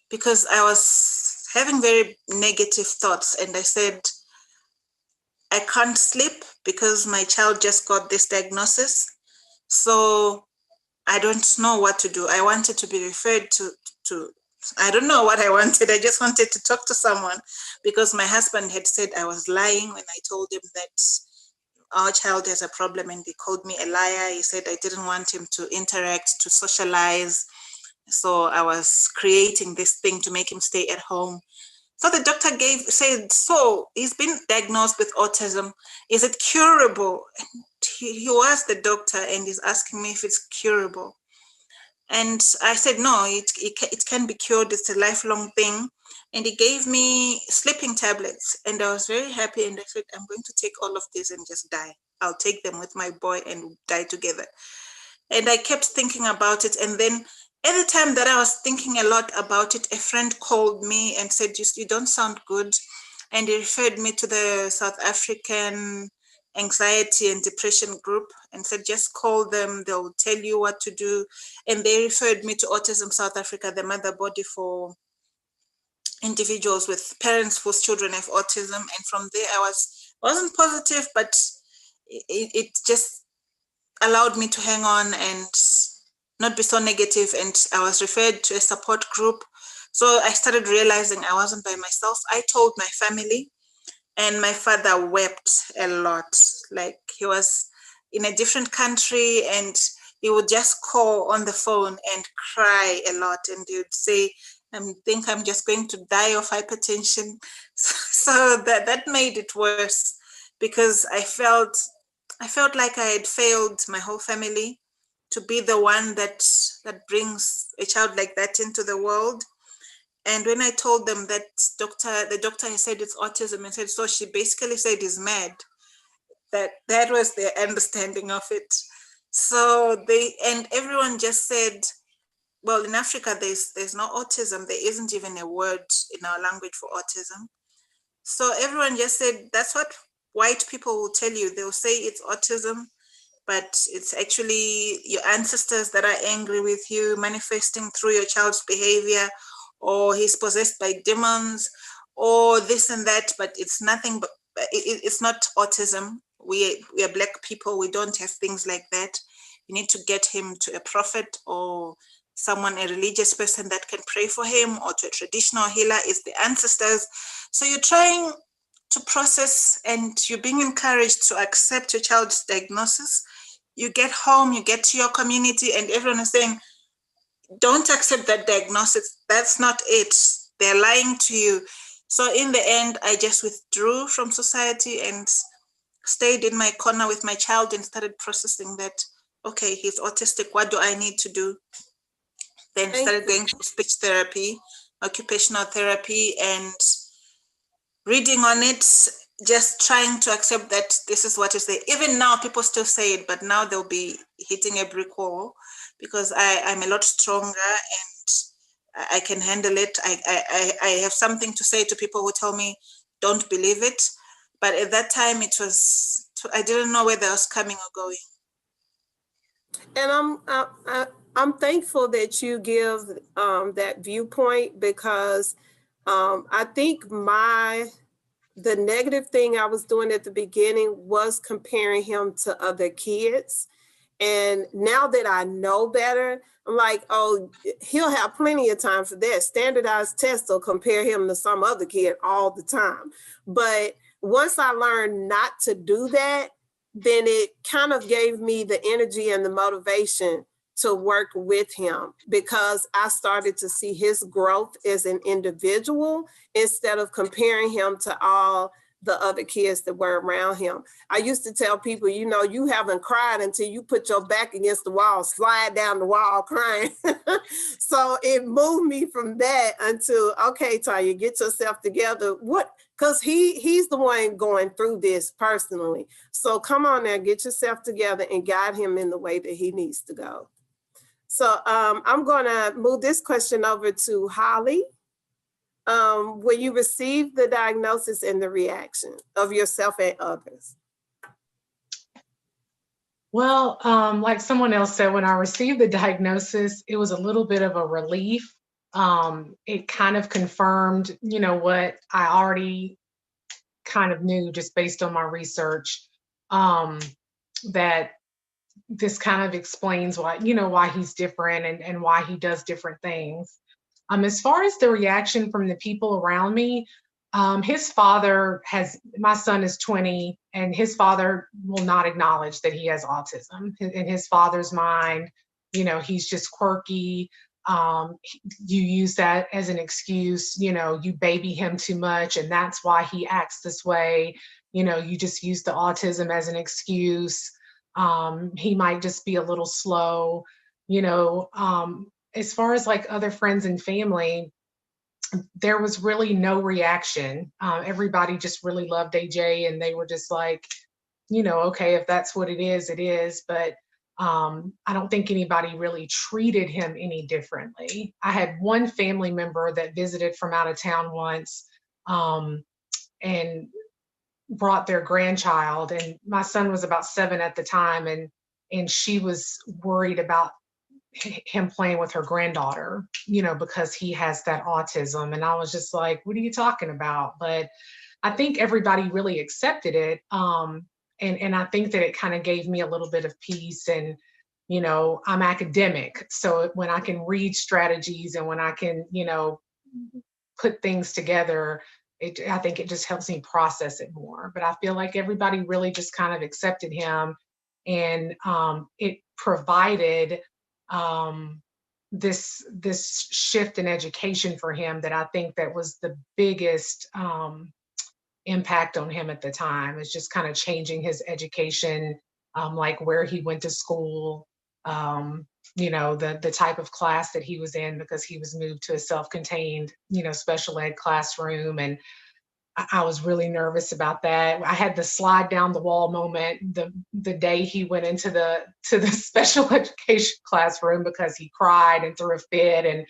because I was having very negative thoughts. And I said, I can't sleep because my child just got this diagnosis. So I don't know what to do. I wanted to be referred to I don't know what I wanted. I just wanted to talk to someone because my husband had said I was lying when I told him that our child has a problem, and he called me a liar. He said I didn't want him to interact, to socialize. So I was creating this thing to make him stay at home. So the doctor said, so he's been diagnosed with autism. Is it curable? And he was the doctor and he's asking me if it's curable. And I said, no, it can be cured. It's a lifelong thing. And he gave me sleeping tablets. And I was very happy. And I said, I'm going to take all of this and just die. I'll take them with my boy and die together. And I kept thinking about it. And then at the time that I was thinking a lot about it, a friend called me and said, you don't sound good. And he referred me to the South African Anxiety and Depression group and said, just call them, they'll tell you what to do. And they referred me to Autism South Africa, the mother body for individuals with parents whose children have autism. And from there, I wasn't positive, but it just allowed me to hang on and not be so negative. And I was referred to a support group. So I started realizing I wasn't by myself. I told my family, and my father wept a lot. Like, he was in a different country and he would just call on the phone and cry a lot. And he would say, I think I'm just going to die of hypertension. So that made it worse because I felt like I had failed my whole family to be the one that brings a child like that into the world. And when I told them that the doctor has said it's autism, and said, so she basically said he's mad. That was their understanding of it. So and everyone just said, well, in Africa, there's no autism. There isn't even a word in our language for autism. So everyone just said, that's what white people will tell you. They'll say it's autism, but it's actually your ancestors that are angry with you, manifesting through your child's behavior, or he's possessed by demons, or this and that, but it's nothing, but it's not autism. We are Black people, we don't have things like that. You need to get him to a prophet or someone, a religious person that can pray for him, or to a traditional healer. It's the ancestors. So you're trying to process, and you're being encouraged to accept your child's diagnosis. You get home, you get to your community, and everyone is saying, don't accept that diagnosis. That's not it. They're lying to you. So in the end, I just withdrew from society and stayed in my corner with my child and started processing that, okay, he's autistic. What do I need to do? Then started going to speech therapy, occupational therapy, and reading on it, just trying to accept that this is what is there. Even now, people still say it, but now they'll be hitting a brick wall because I'm a lot stronger and I can handle it. I have something to say to people who tell me, don't believe it. But at that time, I didn't know whether I was coming or going. And I'm thankful that you give that viewpoint, because I think the negative thing I was doing at the beginning was comparing him to other kids. And now that I know better, I'm like, oh, he'll have plenty of time for that. Standardized tests will compare him to some other kid all the time. But once I learned not to do that, then it kind of gave me the energy and the motivation to work with him, because I started to see his growth as an individual instead of comparing him to all the other kids that were around him. I used to tell people, you haven't cried until you put your back against the wall, slide down the wall crying. So it moved me from that until, okay, Tanya, get yourself together. Because he's the one going through this personally. So come on now, get yourself together and guide him in the way that he needs to go. So I'm going to move this question over to Holly. When you receive the diagnosis and the reaction of yourself and others? Well, like someone else said, when I received the diagnosis, it was a little bit of a relief. It kind of confirmed, what I already kind of knew just based on my research, that this kind of explains why he's different and why he does different things. As far as the reaction from the people around me, his father my son is 20, and his father will not acknowledge that he has autism. In his father's mind, he's just quirky. You use that as an excuse, you baby him too much, and that's why he acts this way. You just use the autism as an excuse. He might just be a little slow, as far as like other friends and family, there was really no reaction. Everybody just really loved AJ, and they were just like, okay, if that's what it is, it is. But I don't think anybody really treated him any differently. I had one family member that visited from out of town once, and brought their grandchild, and my son was about 7 at the time, and she was worried about him playing with her granddaughter, because he has that autism. And I was just like, what are you talking about? But I think everybody really accepted it. And I think that it kind of gave me a little bit of peace. And, I'm academic. So when I can read strategies and when I can, put things together, I think it just helps me process it more. But I feel like everybody really just kind of accepted him, and it provided this shift in education for him that I think that was the biggest impact on him at the time. Is just kind of changing his education, like where he went to school, the type of class that he was in, because he was moved to a self-contained, special ed classroom. And I was really nervous about that. I had the slide down the wall moment the day he went into the special education classroom, because he cried and threw a fit. And,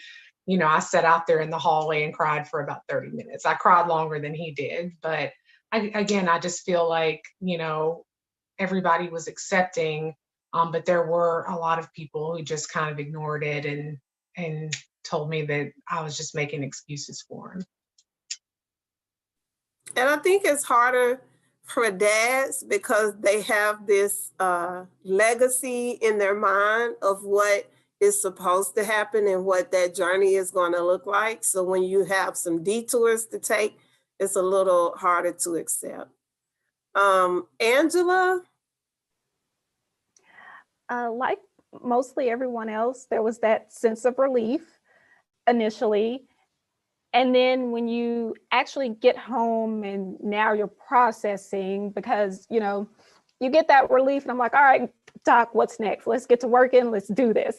I sat out there in the hallway and cried for about 30 minutes. I cried longer than he did. But I just feel like, everybody was accepting, but there were a lot of people who just kind of ignored it and told me that I was just making excuses for him. And I think it's harder for dads because they have this legacy in their mind of what is supposed to happen and what that journey is going to look like. So when you have some detours to take, it's a little harder to accept. Angela? Like mostly everyone else, there was that sense of relief initially. And then when you actually get home and now you're processing, because, you get that relief, and I'm like, all right, doc, what's next? Let's get to working. Let's do this.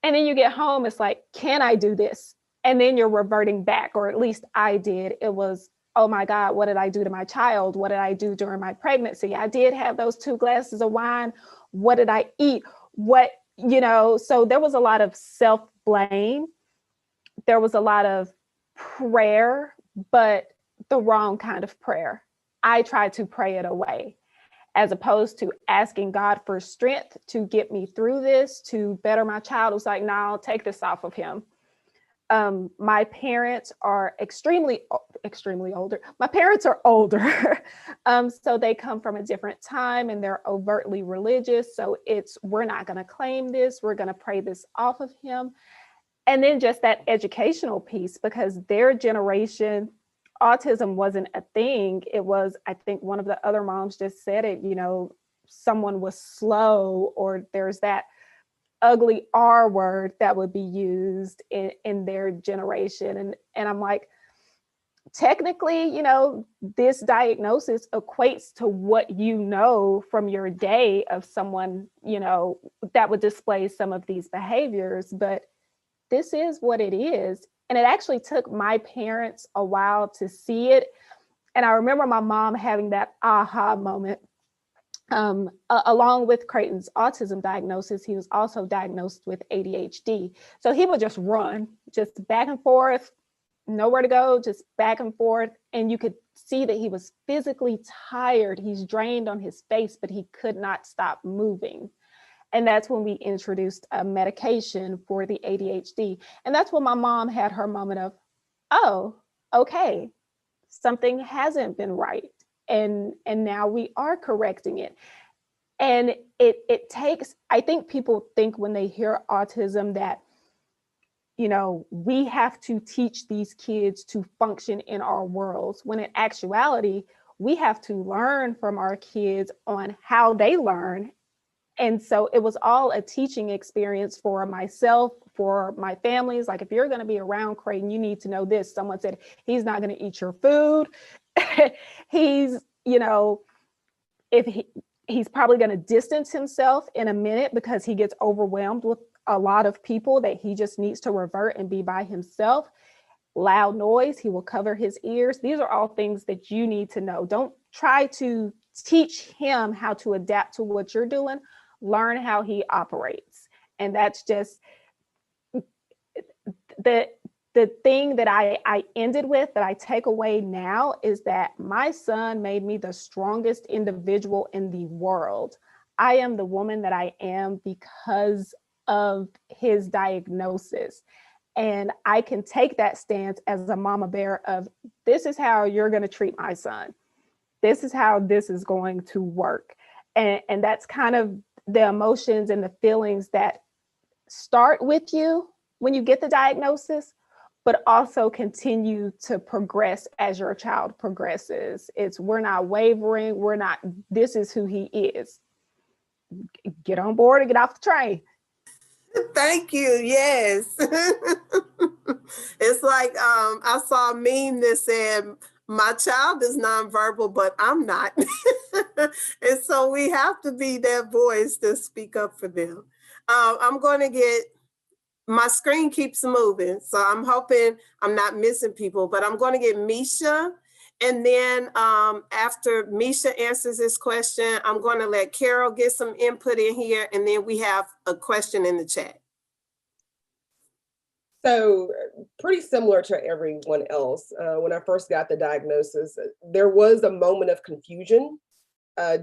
And then you get home, it's like, can I do this? And then you're reverting back, or at least I did. It was, oh my God, what did I do to my child? What did I do during my pregnancy? I did have those 2 glasses of wine. What did I eat? What, so there was a lot of self-blame. There was a lot of prayer, but the wrong kind of prayer. I tried to pray it away, as opposed to asking God for strength to get me through this, to better my child. It was like, no, take this off of him. My parents are extremely older. My parents are older. So they come from a different time and they're overtly religious. So we're not going to claim this. We're going to pray this off of him. And then just that educational piece, because their generation, autism wasn't a thing. It was, I think one of the other moms just said it, someone was slow, or there's that ugly R word that would be used in their generation. And I'm like, technically, this diagnosis equates to what from your day of someone, that would display some of these behaviors, but this is what it is. And it actually took my parents a while to see it. And I remember my mom having that aha moment. Along with Creighton's autism diagnosis, he was also diagnosed with ADHD. So he would just run, just back and forth, nowhere to go, just back and forth. And you could see that he was physically tired. He's drained on his face, but he could not stop moving. And that's when we introduced a medication for the ADHD. And that's when my mom had her moment of, oh, okay, something hasn't been right. And now we are correcting it. And it takes, I think people think when they hear autism that, we have to teach these kids to function in our worlds, when in actuality, we have to learn from our kids on how they learn. And so it was all a teaching experience for myself, for my families. Like, if you're going to be around Creighton, you need to know this. Someone said, he's not going to eat your food. He's, he's probably going to distance himself in a minute because he gets overwhelmed with a lot of people, that he just needs to revert and be by himself. Loud noise, he will cover his ears. These are all things that you need to know. Don't try to teach him how to adapt to what you're doing. Learn how he operates. And that's just the thing that I ended with, that I take away now, is that my son made me the strongest individual in the world. I am the woman that I am because of his diagnosis. And I can take that stance as a mama bear of, this is how you're going to treat my son. This is how this is going to work. And that's kind of the emotions and the feelings that start with you when you get the diagnosis, but also continue to progress as your child progresses. We're not wavering. This is who he is. Get on board and get off the train. Thank you. Yes. It's like, I saw a meme that said, my child is nonverbal, but I'm not. And so we have to be that voice to speak up for them. I'm going to get, my screen keeps moving, so I'm hoping I'm not missing people, but I'm going to get Misha. And then after Misha answers this question, I'm going to let Carol get some input in here, and then we have a question in the chat. So pretty similar to everyone else, when I first got the diagnosis, there was a moment of confusion,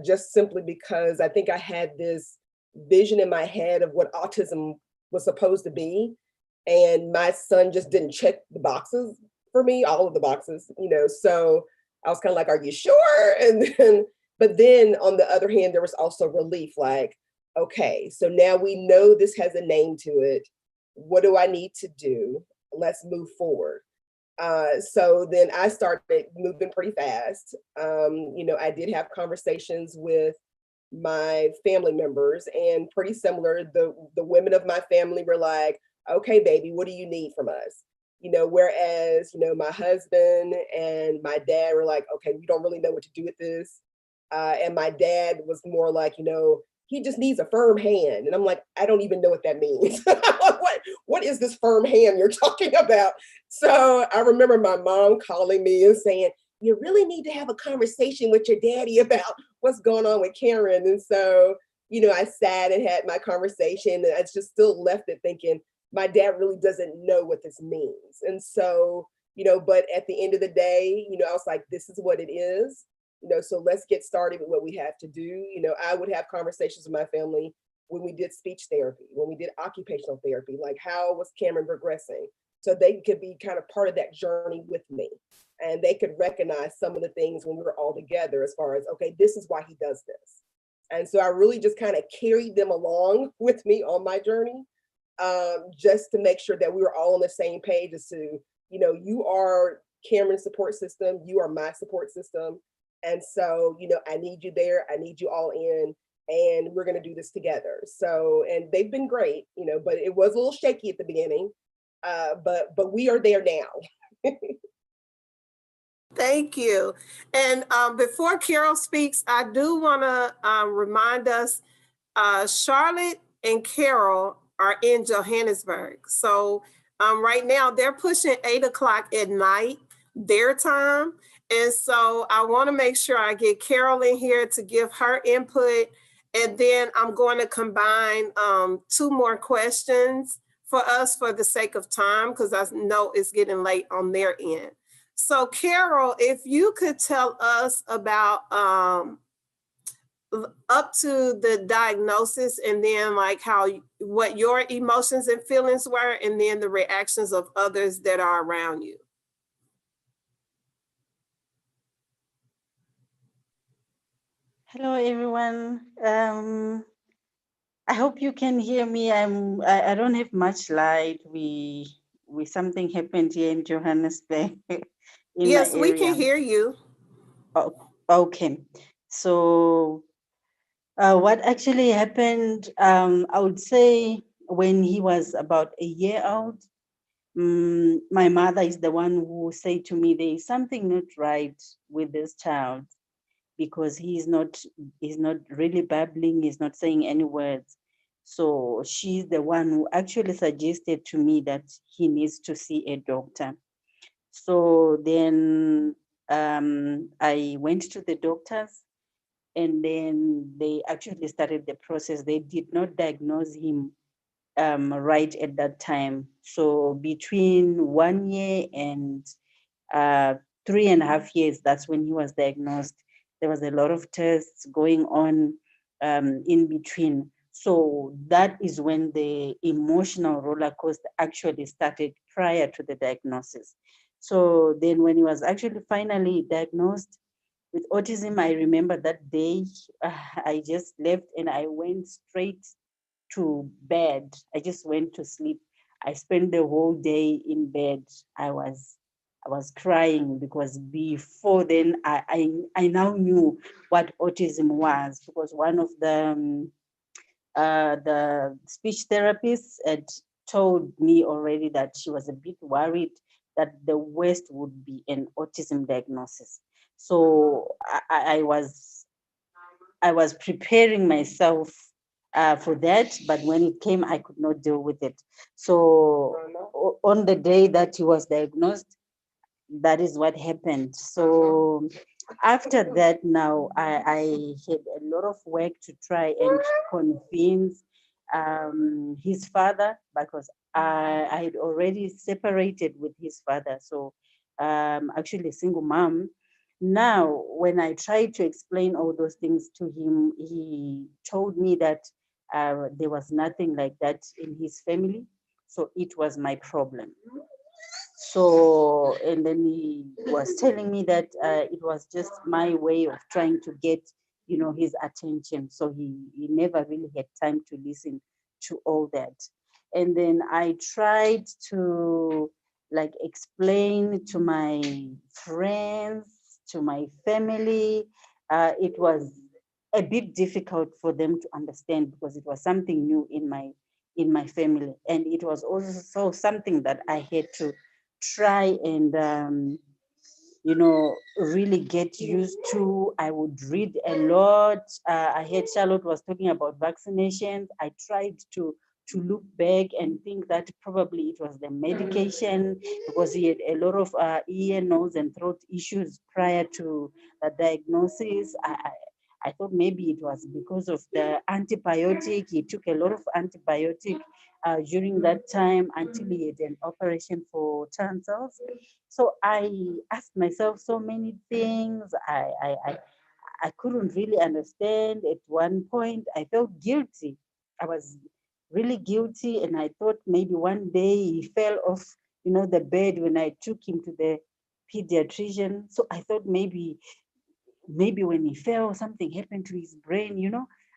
just simply because I think I had this vision in my head of what autism was supposed to be. And my son just didn't check the boxes for me, all of the boxes, so I was kind of like, are you sure? But then on the other hand, there was also relief, like, okay, so now we know this has a name to it. What do I need to do? Let's move forward. So then I started moving pretty fast. I did have conversations with my family members, and pretty similar, the women of my family were like, okay, baby, what do you need from us? Whereas, my husband and my dad were like, okay, we don't really know what to do with this. And my dad was more like, he just needs a firm hand. And I'm like, I don't even know what that means. What is this firm hand you're talking about? So I remember my mom calling me and saying, you really need to have a conversation with your daddy about what's going on with Karen. And so, you know, I sat and had my conversation, and I just still left it thinking, my dad really doesn't know what this means. And so, you know, but at the end of the day, you know, I was like, this is what it is. You know, so let's get started with what we have to do. You know, I would have conversations with my family when we did speech therapy, when we did occupational therapy, like how was Cameron progressing? So they could be kind of part of that journey with me. And they could recognize some of the things when we were all together as far as, okay, this is why he does this. And so I really just kind of carried them along with me on my journey, just to make sure that we were all on the same page as to, you know, you are Cameron's support system, you are my support system. And so, you know, I need you there, I need you all in, and we're going to do this together. So, and they've been great, you know, but it was a little shaky at the beginning, but we are there now. Thank you. And before Carol speaks, I do want to remind us, Charlotte and Carol are in Johannesburg. So right now they're pushing 8 o'clock at night, their time. And so I want to make sure I get Carol in here to give her input. And then I'm going to combine 2 more questions for us for the sake of time, because I know it's getting late on their end. So Carol, if you could tell us about up to the diagnosis, and then like what your emotions and feelings were, and then the reactions of others that are around you. Hello, everyone. I hope you can hear me. I don't have much light. We something happened here in Johannesburg. Yes, we can hear you. Oh, okay. So what actually happened, I would say when he was about a year old, my mother is the one who said to me, there is something not right with this child, because he's not really babbling, he's not saying any words. So she's the one who actually suggested to me that he needs to see a doctor. So then I went to the doctors, and then they actually started the process. They did not diagnose him right at that time. So between 1 year and 3.5 years, that's when he was diagnosed. There was a lot of tests going on in between. So that is when the emotional roller coaster actually started prior to the diagnosis. So then when he was actually finally diagnosed with autism, I remember that day I just left and I went straight to bed. I just went to sleep. I spent the whole day in bed. I was crying, because before then I now knew what autism was, because one of the speech therapists had told me already that she was a bit worried that the worst would be an autism diagnosis. So I was preparing myself for that, but when it came, I could not deal with it. So on the day that he was diagnosed, that is what happened. So after that, now I had a lot of work to try and convince his father, because I had already separated with his father. So actually a single mom. Now, when I tried to explain all those things to him, he told me that there was nothing like that in his family. So it was my problem. So, and then he was telling me that it was just my way of trying to get, his attention. So he never really had time to listen to all that. And then I tried to explain to my friends, to my family. It was a bit difficult for them to understand, because it was something new in my family. And it was also something that I had to try and really get used to. I would read a lot. I heard Charlotte was talking about vaccinations. I tried to look back and think that probably it was the medication, because he had a lot of ear, nose, and throat issues prior to the diagnosis. I thought maybe it was because of the antibiotic. He took a lot of antibiotic during that time until he had an operation for tonsils. So I asked myself so many things. I couldn't really understand. At one point, I felt guilty. I was really guilty, and I thought maybe one day he fell off, the bed when I took him to the pediatrician. So I thought maybe when he fell, something happened to his brain.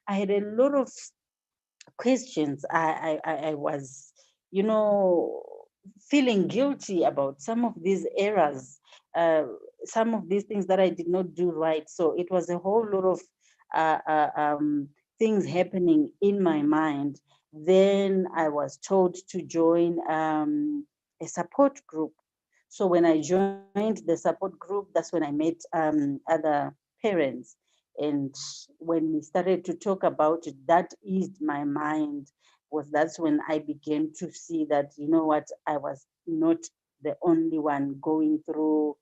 I had a lot of questions. I was, feeling guilty about some of these errors, some of these things that I did not do right. So it was a whole lot of things happening in my mind. Then I was told to join a support group. So when I joined the support group, that's when I met other parents. And when we started to talk about it, that eased my mind. That's when I began to see that, what, I was not the only one going through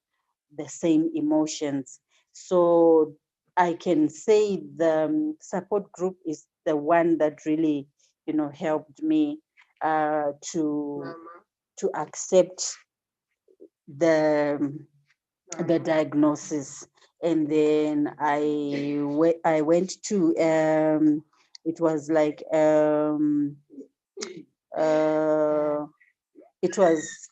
the same emotions. So I can say the support group is the one that really, helped me to accept the diagnosis. And then I went to it was like it was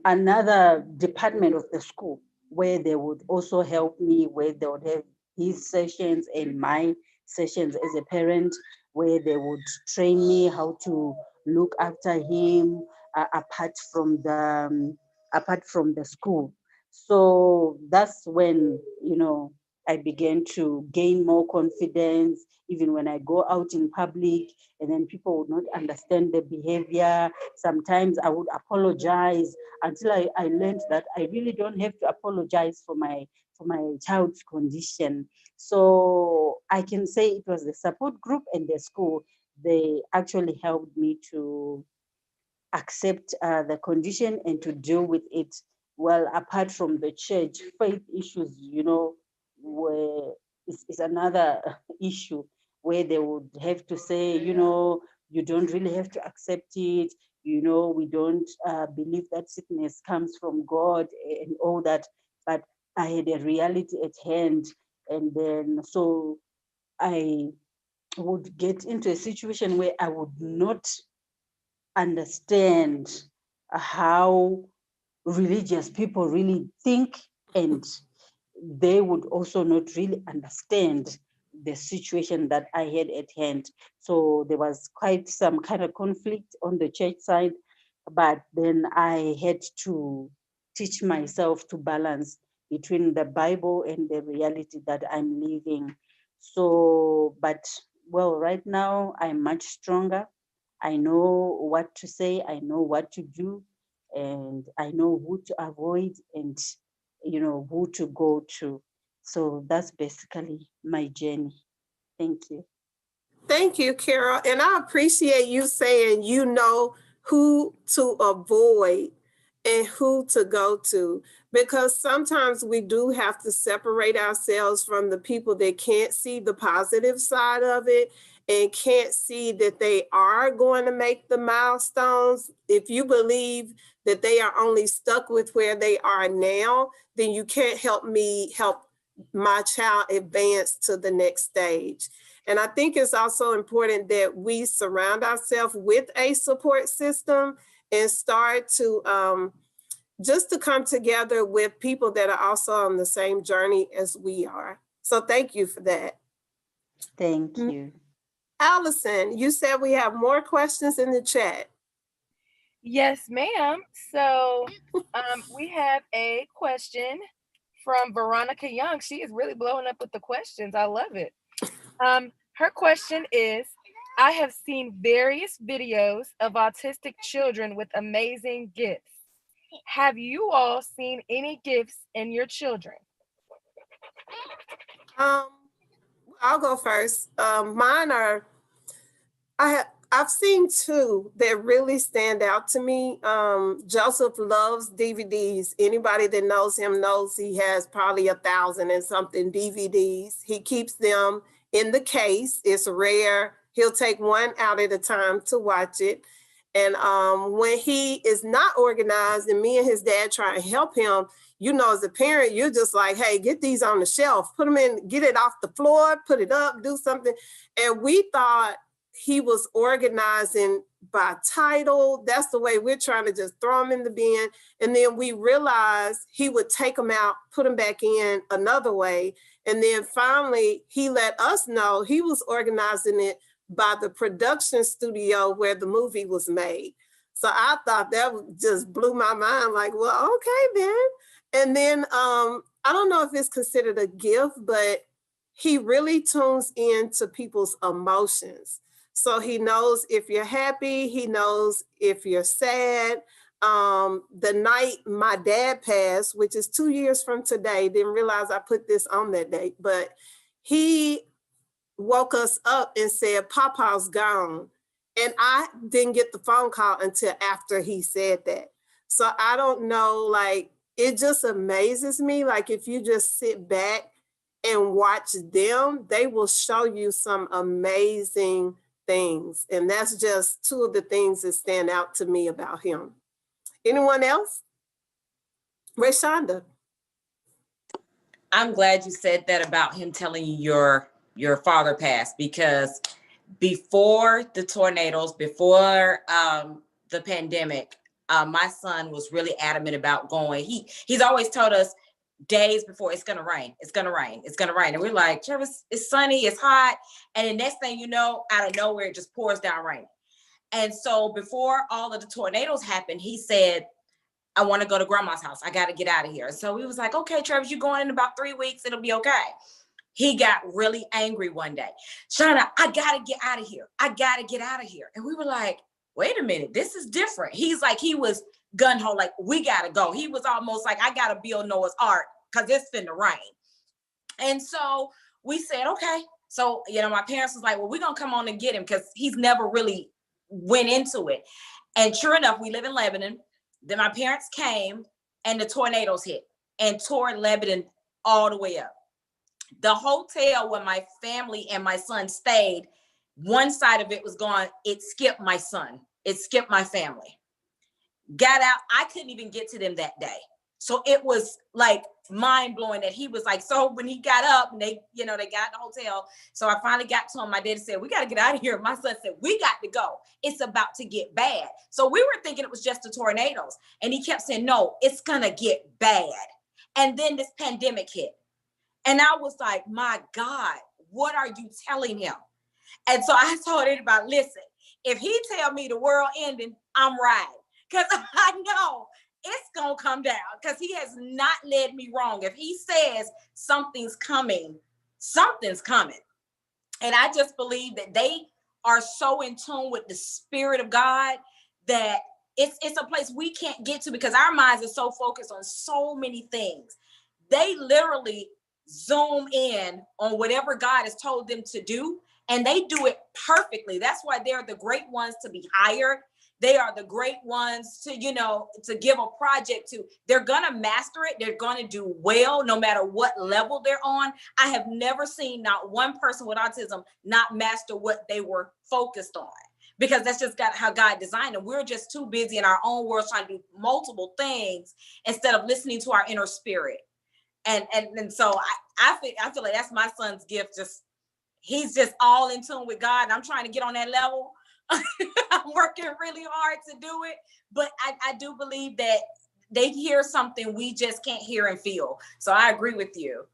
another department of the school where they would also help me, where they would have his sessions and my sessions as a parent, where they would train me how to look after him apart from the school. So that's when, I began to gain more confidence, even when I go out in public, and then people would not understand the behavior. Sometimes I would apologize until I learned that I really don't have to apologize for my child's condition. So I can say it was the support group and the school. They actually helped me to accept the condition and to deal with it. Well, apart from the church, faith issues, were is another issue where they would have to say, you don't really have to accept it. We don't believe that sickness comes from God and all that. But I had a reality at hand. And then so I would get into a situation where I would not understand how religious people really think, and they would also not really understand the situation that I had at hand. So there was quite some kind of conflict on the church side, but then I had to teach myself to balance between the Bible and the reality that I'm living. So, but well, right now I'm much stronger. I know what to say, I know what to do, and I know who to avoid and who to go to. So that's basically my journey. Thank you. Thank you, Carol. And I appreciate you saying you know who to avoid and who to go to, because sometimes we do have to separate ourselves from the people that can't see the positive side of it and can't see that they are going to make the milestones. If you believe that they are only stuck with where they are now, then you can't help my child advance to the next stage. And I think it's also important that we surround ourselves with a support system and start to just to come together with people that are also on the same journey as we are. So thank you for that. Thank you. Allison, you said we have more questions in the chat. Yes, ma'am. So we have a question from Veronica Young. She is really blowing up with the questions. I love it. Her question is, I have seen various videos of autistic children with amazing gifts. have you all seen any gifts in your children? I'll go first. Mine are, I've seen two that really stand out to me. Joseph loves DVDs. Anybody that knows him knows he has probably 1,000 and something DVDs. He keeps them in the case. It's rare. He'll take one out at a time to watch it. And when he is not organized and me and his dad try and help him, you know, as a parent, you're just like, hey, get these on the shelf, put them in, get it off the floor, put it up, do something. And we thought he was organizing by title. That's the way we're trying to just throw them in the bin. And then we realized he would take them out, put them back in another way. And then finally, he let us know he was organizing it by the production studio where the movie was made. So I thought that just blew my mind, like, well, okay, then. And then I don't know if it's considered a gift, but he really tunes into people's emotions. So he knows if you're happy, he knows if you're sad. The night my dad passed, which is 2 years from today, didn't realize I put this on that date, but he woke us up and said, Papa's gone. And I didn't get the phone call until after he said that. So I don't know, like, it just amazes me. Like, if you just sit back and watch them, they will show you some amazing things. And that's just two of the things that stand out to me about him. Anyone else? Rayshonda. I'm glad you said that about him telling you your father passed, because before the tornadoes, before the pandemic, my son was really adamant about going. He's always told us days before, it's gonna rain, it's gonna rain, it's gonna rain. And we're like, Travis, it's sunny, it's hot. And the next thing you know, out of nowhere, it just pours down rain. And so before all of the tornadoes happened, he said, I want to go to grandma's house. I got to get out of here. So we was like, okay, Travis, you're going in about 3 weeks. It'll be okay. He got really angry one day. Shauna, I got to get out of here. I got to get out of here. And we were like, wait a minute, this is different. He's like, he was gun-ho, like, we got to go. He was almost like, I got to build Noah's Ark because it's finna rain. And so we said, okay. So, you know, my parents was like, well, we're going to come on and get him because he's never really went into it. And sure enough, we live in Lebanon. Then my parents came and the tornadoes hit and tore Lebanon all the way up. The hotel where my family and my son stayed, one side of it was gone. It skipped my son. It skipped my family. Got out. I couldn't even get to them that day. So it was like mind blowing that he was like, so when he got up and they got in the hotel. So I finally got to him. My dad said, we got to get out of here. My son said, we got to go. It's about to get bad. So we were thinking it was just the tornadoes. And he kept saying, no, it's going to get bad. And then this pandemic hit. And I was like, my God, what are you telling him? And so I told everybody, listen, if he tell me the world ending, I'm riding. Because I know it's going to come down, because he has not led me wrong. If he says something's coming, something's coming. And I just believe that they are so in tune with the Spirit of God that it's a place we can't get to because our minds are so focused on so many things. They literally zoom in on whatever God has told them to do, and they do it perfectly. That's why they're the great ones to be hired. They are the great ones to, to give a project to. They're going to master it. They're going to do well, no matter what level they're on. I have never seen not one person with autism not master what they were focused on, because that's just how God designed them. We're just too busy in our own world trying to do multiple things instead of listening to our inner spirit. And so I feel like that's my son's gift. He's just all in tune with God. And I'm trying to get on that level. I'm working really hard to do it, but I do believe that they hear something we just can't hear and feel. So I agree with you.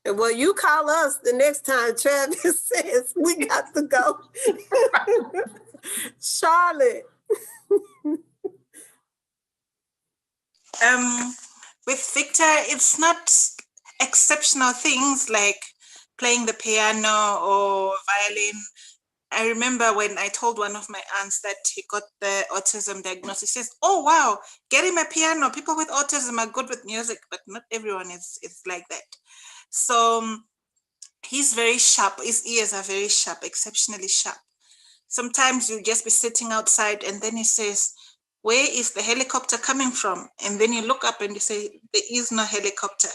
Well, you call us the next time Travis says we got to go. Charlotte. With Victor, it's not exceptional things like playing the piano or violin. I remember when I told one of my aunts that he got the autism diagnosis, she says, oh, wow, get him a piano. People with autism are good with music, but not everyone is like that. So he's very sharp. His ears are very sharp, exceptionally sharp. Sometimes you'll just be sitting outside and then he says, where is the helicopter coming from? And then you look up and you say, there is no helicopter.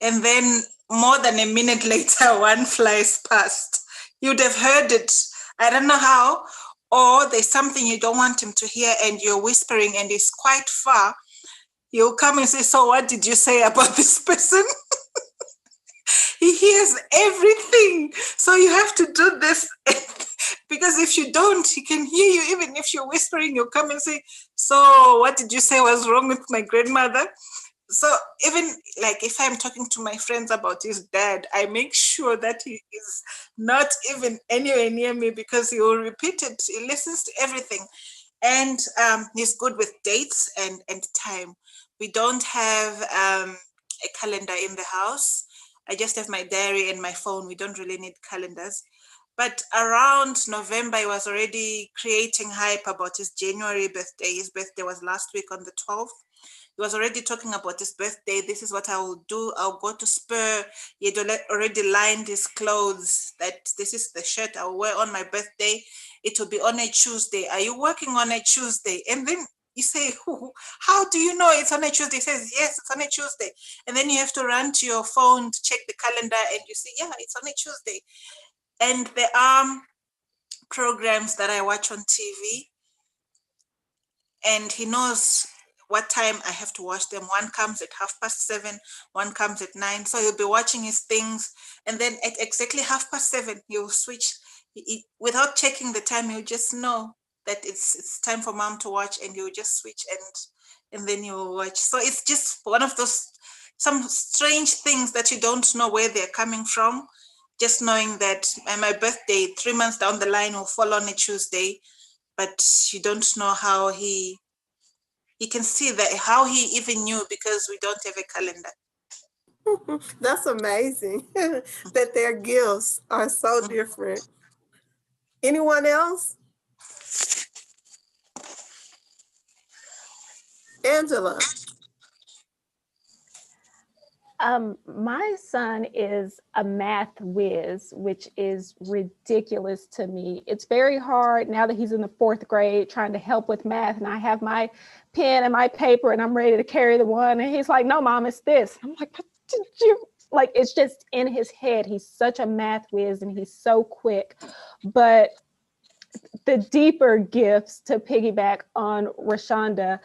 And then more than a minute later, one flies past. You'd have heard it. I don't know how. Or there's something you don't want him to hear and you're whispering and it's quite far. You'll come and say, so what did you say about this person? He hears everything. So you have to do this. Because if you don't, he can hear you. Even if you're whispering, you'll come and say, so what did you say was wrong with my grandmother? So even like if I'm talking to my friends about his dad, I make sure that he is not even anywhere near me because he will repeat it. He listens to everything. And he's good with dates and time. We don't have a calendar in the house. I just have my diary and my phone. We don't really need calendars. But around November, he was already creating hype about his January birthday. His birthday was last week on the 12th. He was already talking about his birthday. This is what I will do. I'll go to Spur. He had already lined his clothes that this is the shirt I'll wear on my birthday. It will be on a Tuesday. Are you working on a Tuesday? And then you say, how do you know it's on a Tuesday? He says, yes, it's on a Tuesday. And then you have to run to your phone to check the calendar and you say, yeah, it's on a Tuesday. And there are programs that I watch on TV and he knows what time I have to watch them. One comes at 7:30, one comes at 9. So he'll be watching his things. And then at exactly 7:30, he'll switch. Without checking the time, he'll just know that it's time for mom to watch and he'll just switch and then he'll watch. So it's just one of those, some strange things that you don't know where they're coming from. Just knowing that my birthday 3 months down the line will fall on a Tuesday, but you don't know how he can see that, how he even knew because we don't have a calendar. That's amazing that their gifts are so different. Anyone else? Angela. My son is a math whiz, which is ridiculous to me. It's very hard now that he's in the 4th grade trying to help with math. And I have my pen and my paper and I'm ready to carry the one. And he's like, no, mom, it's this. I'm like, what did you? Like, it's just in his head. He's such a math whiz and he's so quick. But the deeper gifts, to piggyback on Rashonda,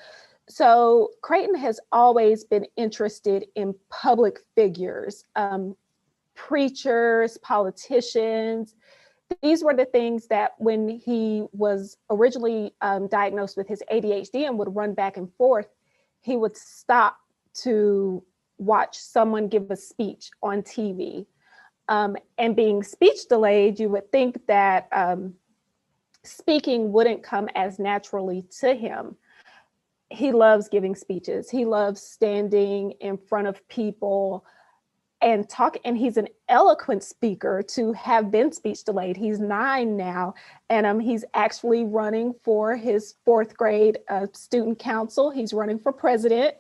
so Creighton has always been interested in public figures, preachers, politicians. These were the things that when he was originally diagnosed with his ADHD and would run back and forth, he would stop to watch someone give a speech on TV. And being speech delayed, you would think that speaking wouldn't come as naturally to him. He loves giving speeches. He loves standing in front of people and talk. And he's an eloquent speaker to have been speech delayed. He's 9 now, and he's actually running for his 4th grade student council. He's running for president.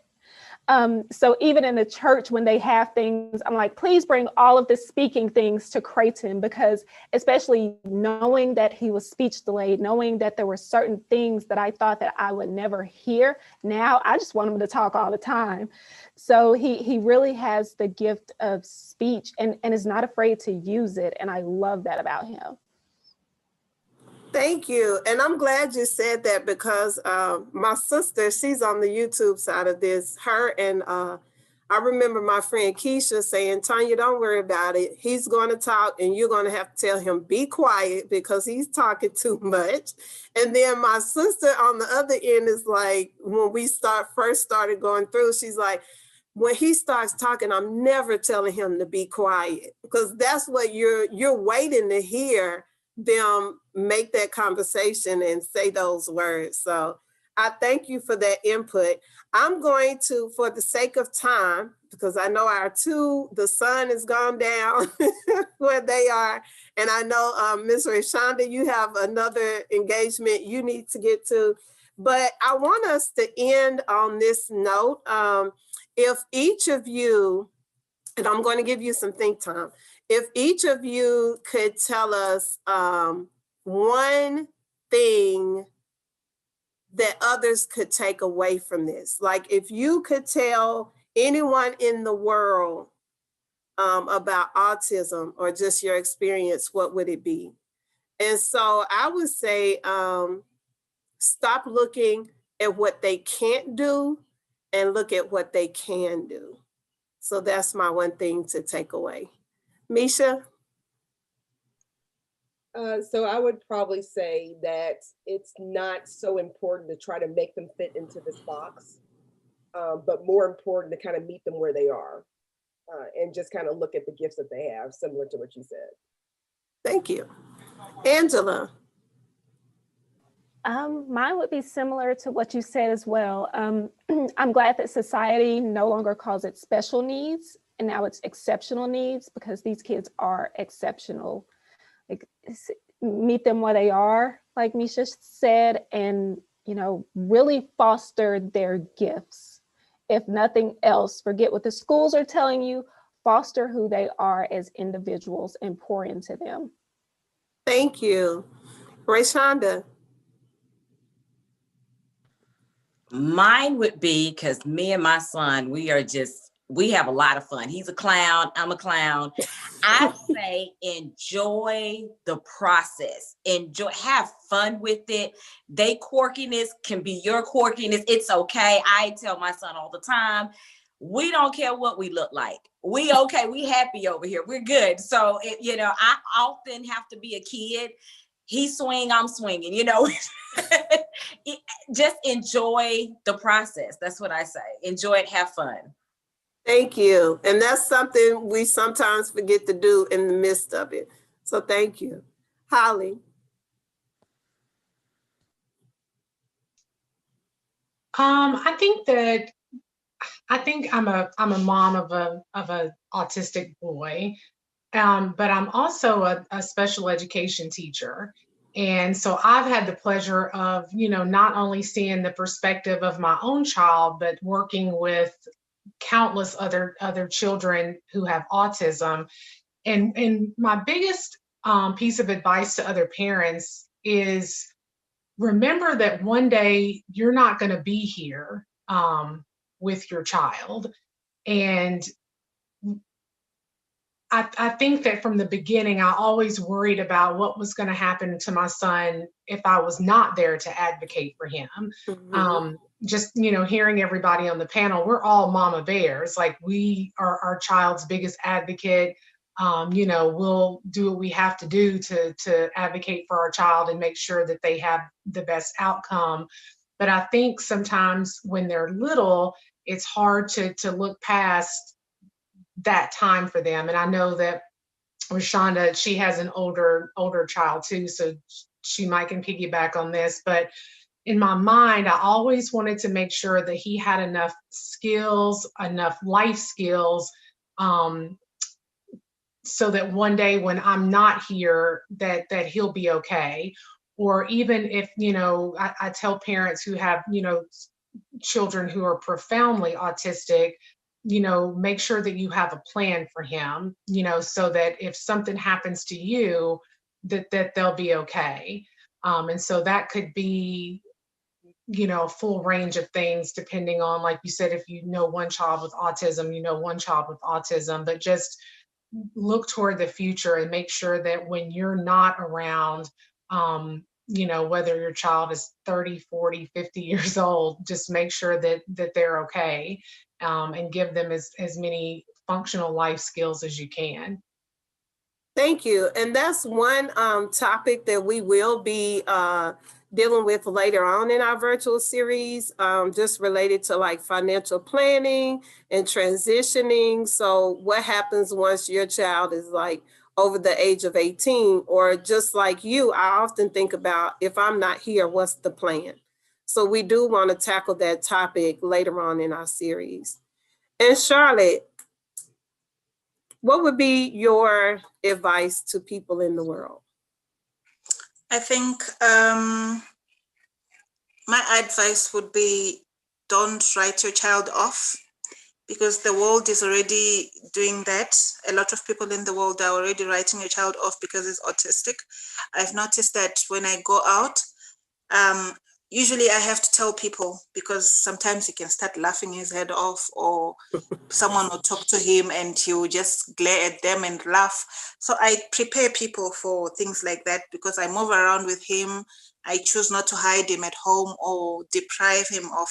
So even in the church, when they have things, I'm like, please bring all of the speaking things to Creighton, because especially knowing that he was speech delayed, knowing that there were certain things that I thought that I would never hear, now I just want him to talk all the time. So he really has the gift of speech and is not afraid to use it. And I love that about him. Thank you. And I'm glad you said that because my sister, she's on the YouTube side of this. Her and I remember my friend Keisha saying, Tanya, don't worry about it. He's going to talk and you're going to have to tell him, be quiet because he's talking too much. And then my sister on the other end is like, when we first started going through, she's like, when he starts talking, I'm never telling him to be quiet because that's what you're waiting to hear them make that conversation and say those words. So I thank you for that input. I'm going to, for the sake of time, because I know the sun has gone down where they are. And I know Ms. Rayshonda, you have another engagement you need to get to. But I want us to end on this note. If each of you, and I'm going to give you some think time, if each of you could tell us one thing that others could take away from this. Like if you could tell anyone in the world about autism or just your experience, what would it be? And so I would say, stop looking at what they can't do and look at what they can do. So that's my one thing to take away. Misha? So I would probably say that it's not so important to try to make them fit into this box, but more important to kind of meet them where they are and just kind of look at the gifts that they have, similar to what you said. Thank you. Angela? Mine would be similar to what you said as well. I'm glad that society no longer calls it special needs, and now it's exceptional needs, because these kids are exceptional. Like, meet them where they are, like Misha said, and really foster their gifts. If nothing else, forget what the schools are telling you, foster who they are as individuals and pour into them. Thank you. Rayshonda? Mine would be, because me and my son, we have a lot of fun. He's a clown, I'm a clown. I say enjoy the process. Have fun with it. They quirkiness can be your quirkiness. It's okay. I tell my son all the time, we don't care what we look like. We okay, we happy over here. We're good. So, I often have to be a kid. He swing, I'm swinging, Just enjoy the process. That's what I say. Enjoy it, have fun. Thank you. And that's something we sometimes forget to do in the midst of it. So thank you. Holly? I think I'm a mom of a autistic boy, but I'm also a special education teacher. And so I've had the pleasure of, not only seeing the perspective of my own child, but working with countless other children who have autism. And my biggest piece of advice to other parents is, remember that one day you're not going to be here with your child. And I think that from the beginning, I always worried about what was going to happen to my son if I was not there to advocate for him. Mm-hmm. Just, hearing everybody on the panel, we're all mama bears. Like, we are our child's biggest advocate. We'll do what we have to do to advocate for our child and make sure that they have the best outcome. But I think sometimes when they're little, it's hard to look past that time for them. And I know that Rayshonda, she has an older child too, so she might can piggyback on this. But in my mind, I always wanted to make sure that he had enough skills, enough life skills, so that one day when I'm not here, that he'll be okay. Or even if, I tell parents who have, children who are profoundly autistic, make sure that you have a plan for him, so that if something happens to you, that they'll be okay. And so that could be, a full range of things, depending on, like you said, if one child with autism, one child with autism, but just look toward the future and make sure that when you're not around, whether your child is 30, 40, 50 years old, just make sure that they're okay, and give them as many functional life skills as you can. Thank you. And that's one topic that we will be dealing with later on in our virtual series, just related to like financial planning and transitioning. So what happens once your child is like over the age of 18, or just like you, I often think about, if I'm not here, what's the plan? So we do want to tackle that topic later on in our series. And Charlotte, what would be your advice to people in the world? I think my advice would be, don't write your child off, because the world is already doing that. A lot of people in the world are already writing your child off because it's autistic. I've noticed that when I go out, usually I have to tell people, because sometimes he can start laughing his head off, or someone will talk to him and he will just glare at them and laugh. So I prepare people for things like that, because I move around with him. I choose not to hide him at home or deprive him of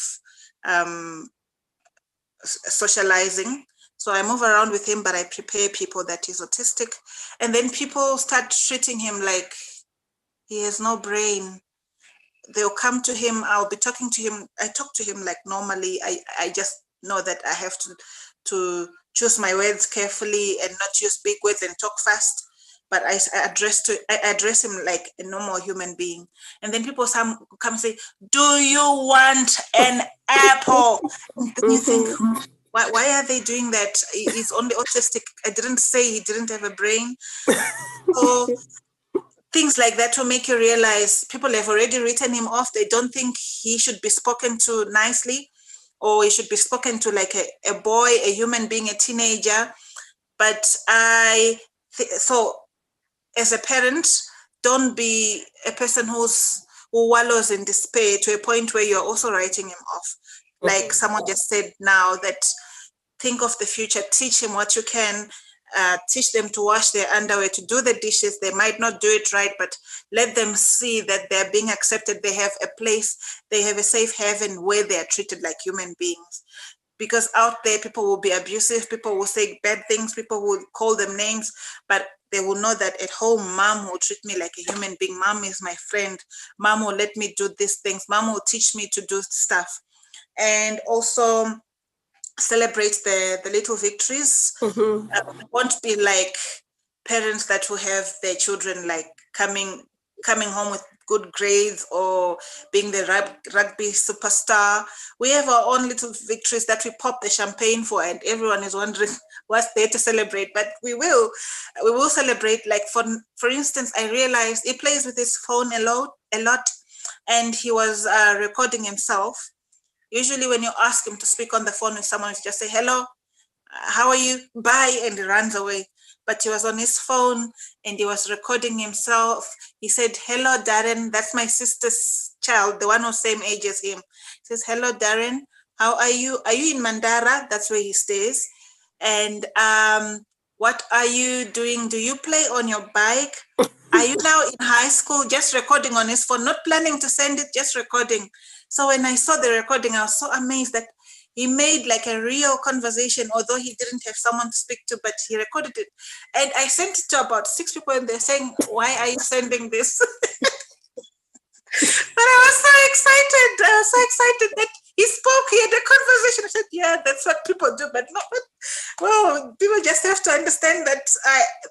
socializing. So I move around with him, but I prepare people that he's autistic. And then people start treating him like he has no brain. They'll come to him, I'll be talking to him. I talk to him like normally. I just know that I have to choose my words carefully and not use big words and talk fast. But I address him like a normal human being. And then people come and say, do you want an apple? And then you think, why are they doing that? He's only autistic. I didn't say he didn't have a brain. So things like that will make you realize people have already written him off. They don't think he should be spoken to nicely, or he should be spoken to like a boy, a human being, a teenager. But so as a parent, don't be a person who wallows in despair to a point where you're also writing him off. Like someone just said now, that think of the future, teach him what you can, teach them to wash their underwear, to do the dishes. They might not do it right, but let them see that they're being accepted. They have a place, they have a safe haven where they are treated like human beings. Because out there, people will be abusive, people will say bad things, people will call them names, but they will know that at home, mom will treat me like a human being. Mom is my friend. Mom will let me do these things. Mom will teach me to do stuff. And also celebrate the little victories. Won't be like parents that will have their children like coming home with good grades or being the rugby superstar. We have our own little victories that we pop the champagne for, and everyone is wondering what's there to celebrate. But we will celebrate. Like for instance, I realized he plays with his phone a lot, and he was recording himself. Usually when you ask him to speak on the phone with someone, you just say, hello, how are you? Bye, and he runs away. But he was on his phone and he was recording himself. He said, hello, Darren. That's my sister's child, the one who's same age as him. He says, hello, Darren. How are you? Are you in Mandara? That's where he stays. And what are you doing? Do you play on your bike? Are you now in high school? Just recording on his phone, not planning to send it, just recording. So when I saw the recording, I was so amazed that he made like a real conversation, although he didn't have someone to speak to, but he recorded it. And I sent it to about 6 people, and they're saying, why are you sending this? But I was so excited that he spoke, he had a conversation. I said, yeah, that's what people do, but no, well, people just have to understand that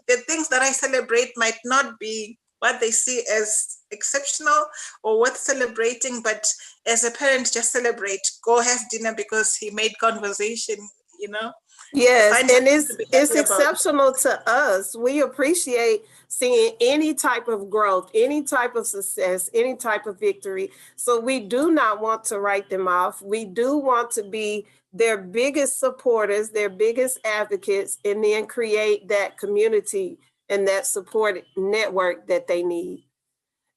the things that I celebrate might not be what they see as exceptional or worth celebrating, but as a parent, just celebrate, go have dinner because he made conversation, you know? Yes, and it's exceptional to us. We appreciate seeing any type of growth, any type of success, any type of victory. So we do not want to write them off. We do want to be their biggest supporters, their biggest advocates, and then create that community and that support network that they need.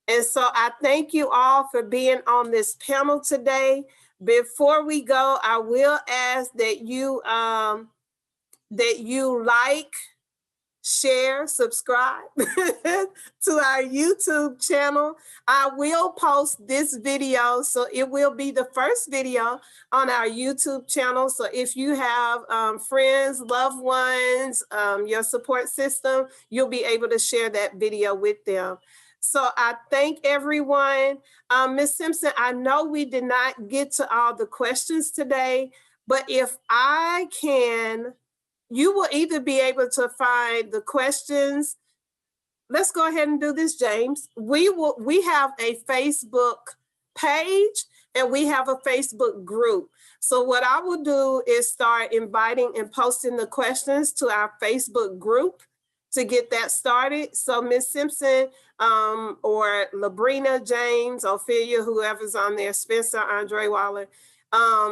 And so I thank you all for being on this panel today. Before we go, I will ask that you like, share, subscribe to our YouTube channel. I will post this video, so it will be the first video on our YouTube channel. So if you have friends, loved ones, your support system, you'll be able to share that video with them. So I thank everyone. Ms. Simpson, I know we did not get to all the questions today, but if I can, you will either be able to find the questions. Let's go ahead and do this, James. We have a Facebook page, and we have a Facebook group. So what I will do is start inviting and posting the questions to our Facebook group to get that started. So Ms. Simpson or Labrina, James, Ophelia, whoever's on there, Spencer, Andre Waller,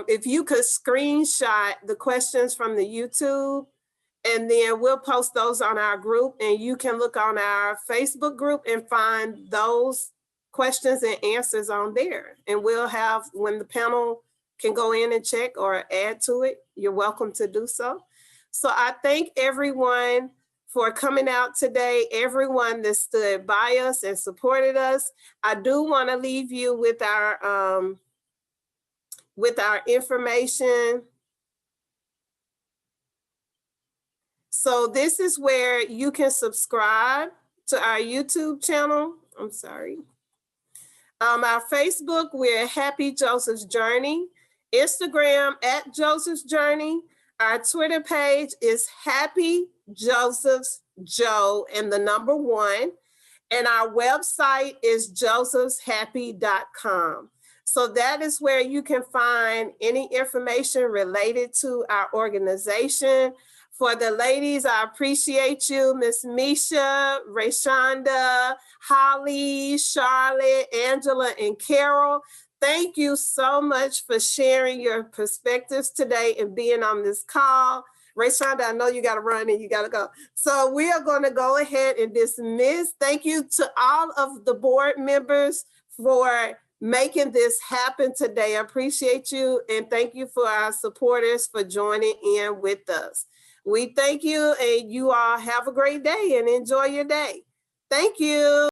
if you could screenshot the questions from the YouTube, and then we'll post those on our group, and you can look on our Facebook group and find those questions and answers on there. And we'll have, when the panel can go in and check or add to it, you're welcome to do so. So I thank everyone for coming out today, everyone that stood by us and supported us. I do want to leave you with our information. So this is where you can subscribe to our YouTube channel. I'm sorry. Our Facebook, we're Happy Joseph's Journey. Instagram at Joseph's Journey. Our Twitter page is Happy Joseph's Joe and the number 1. And our website is josephshappy.com. So that is where you can find any information related to our organization. For the ladies, I appreciate you, Miss Misha, Rayshonda, Holly, Charlotte, Angela, and Carol. Thank you so much for sharing your perspectives today and being on this call. Rayshonda, I know you got to run and you got to go. So we are going to go ahead and dismiss. Thank you to all of the board members for making this happen today. I appreciate you, and thank you for our supporters for joining in with us. We thank you, and you all have a great day and enjoy your day. Thank you.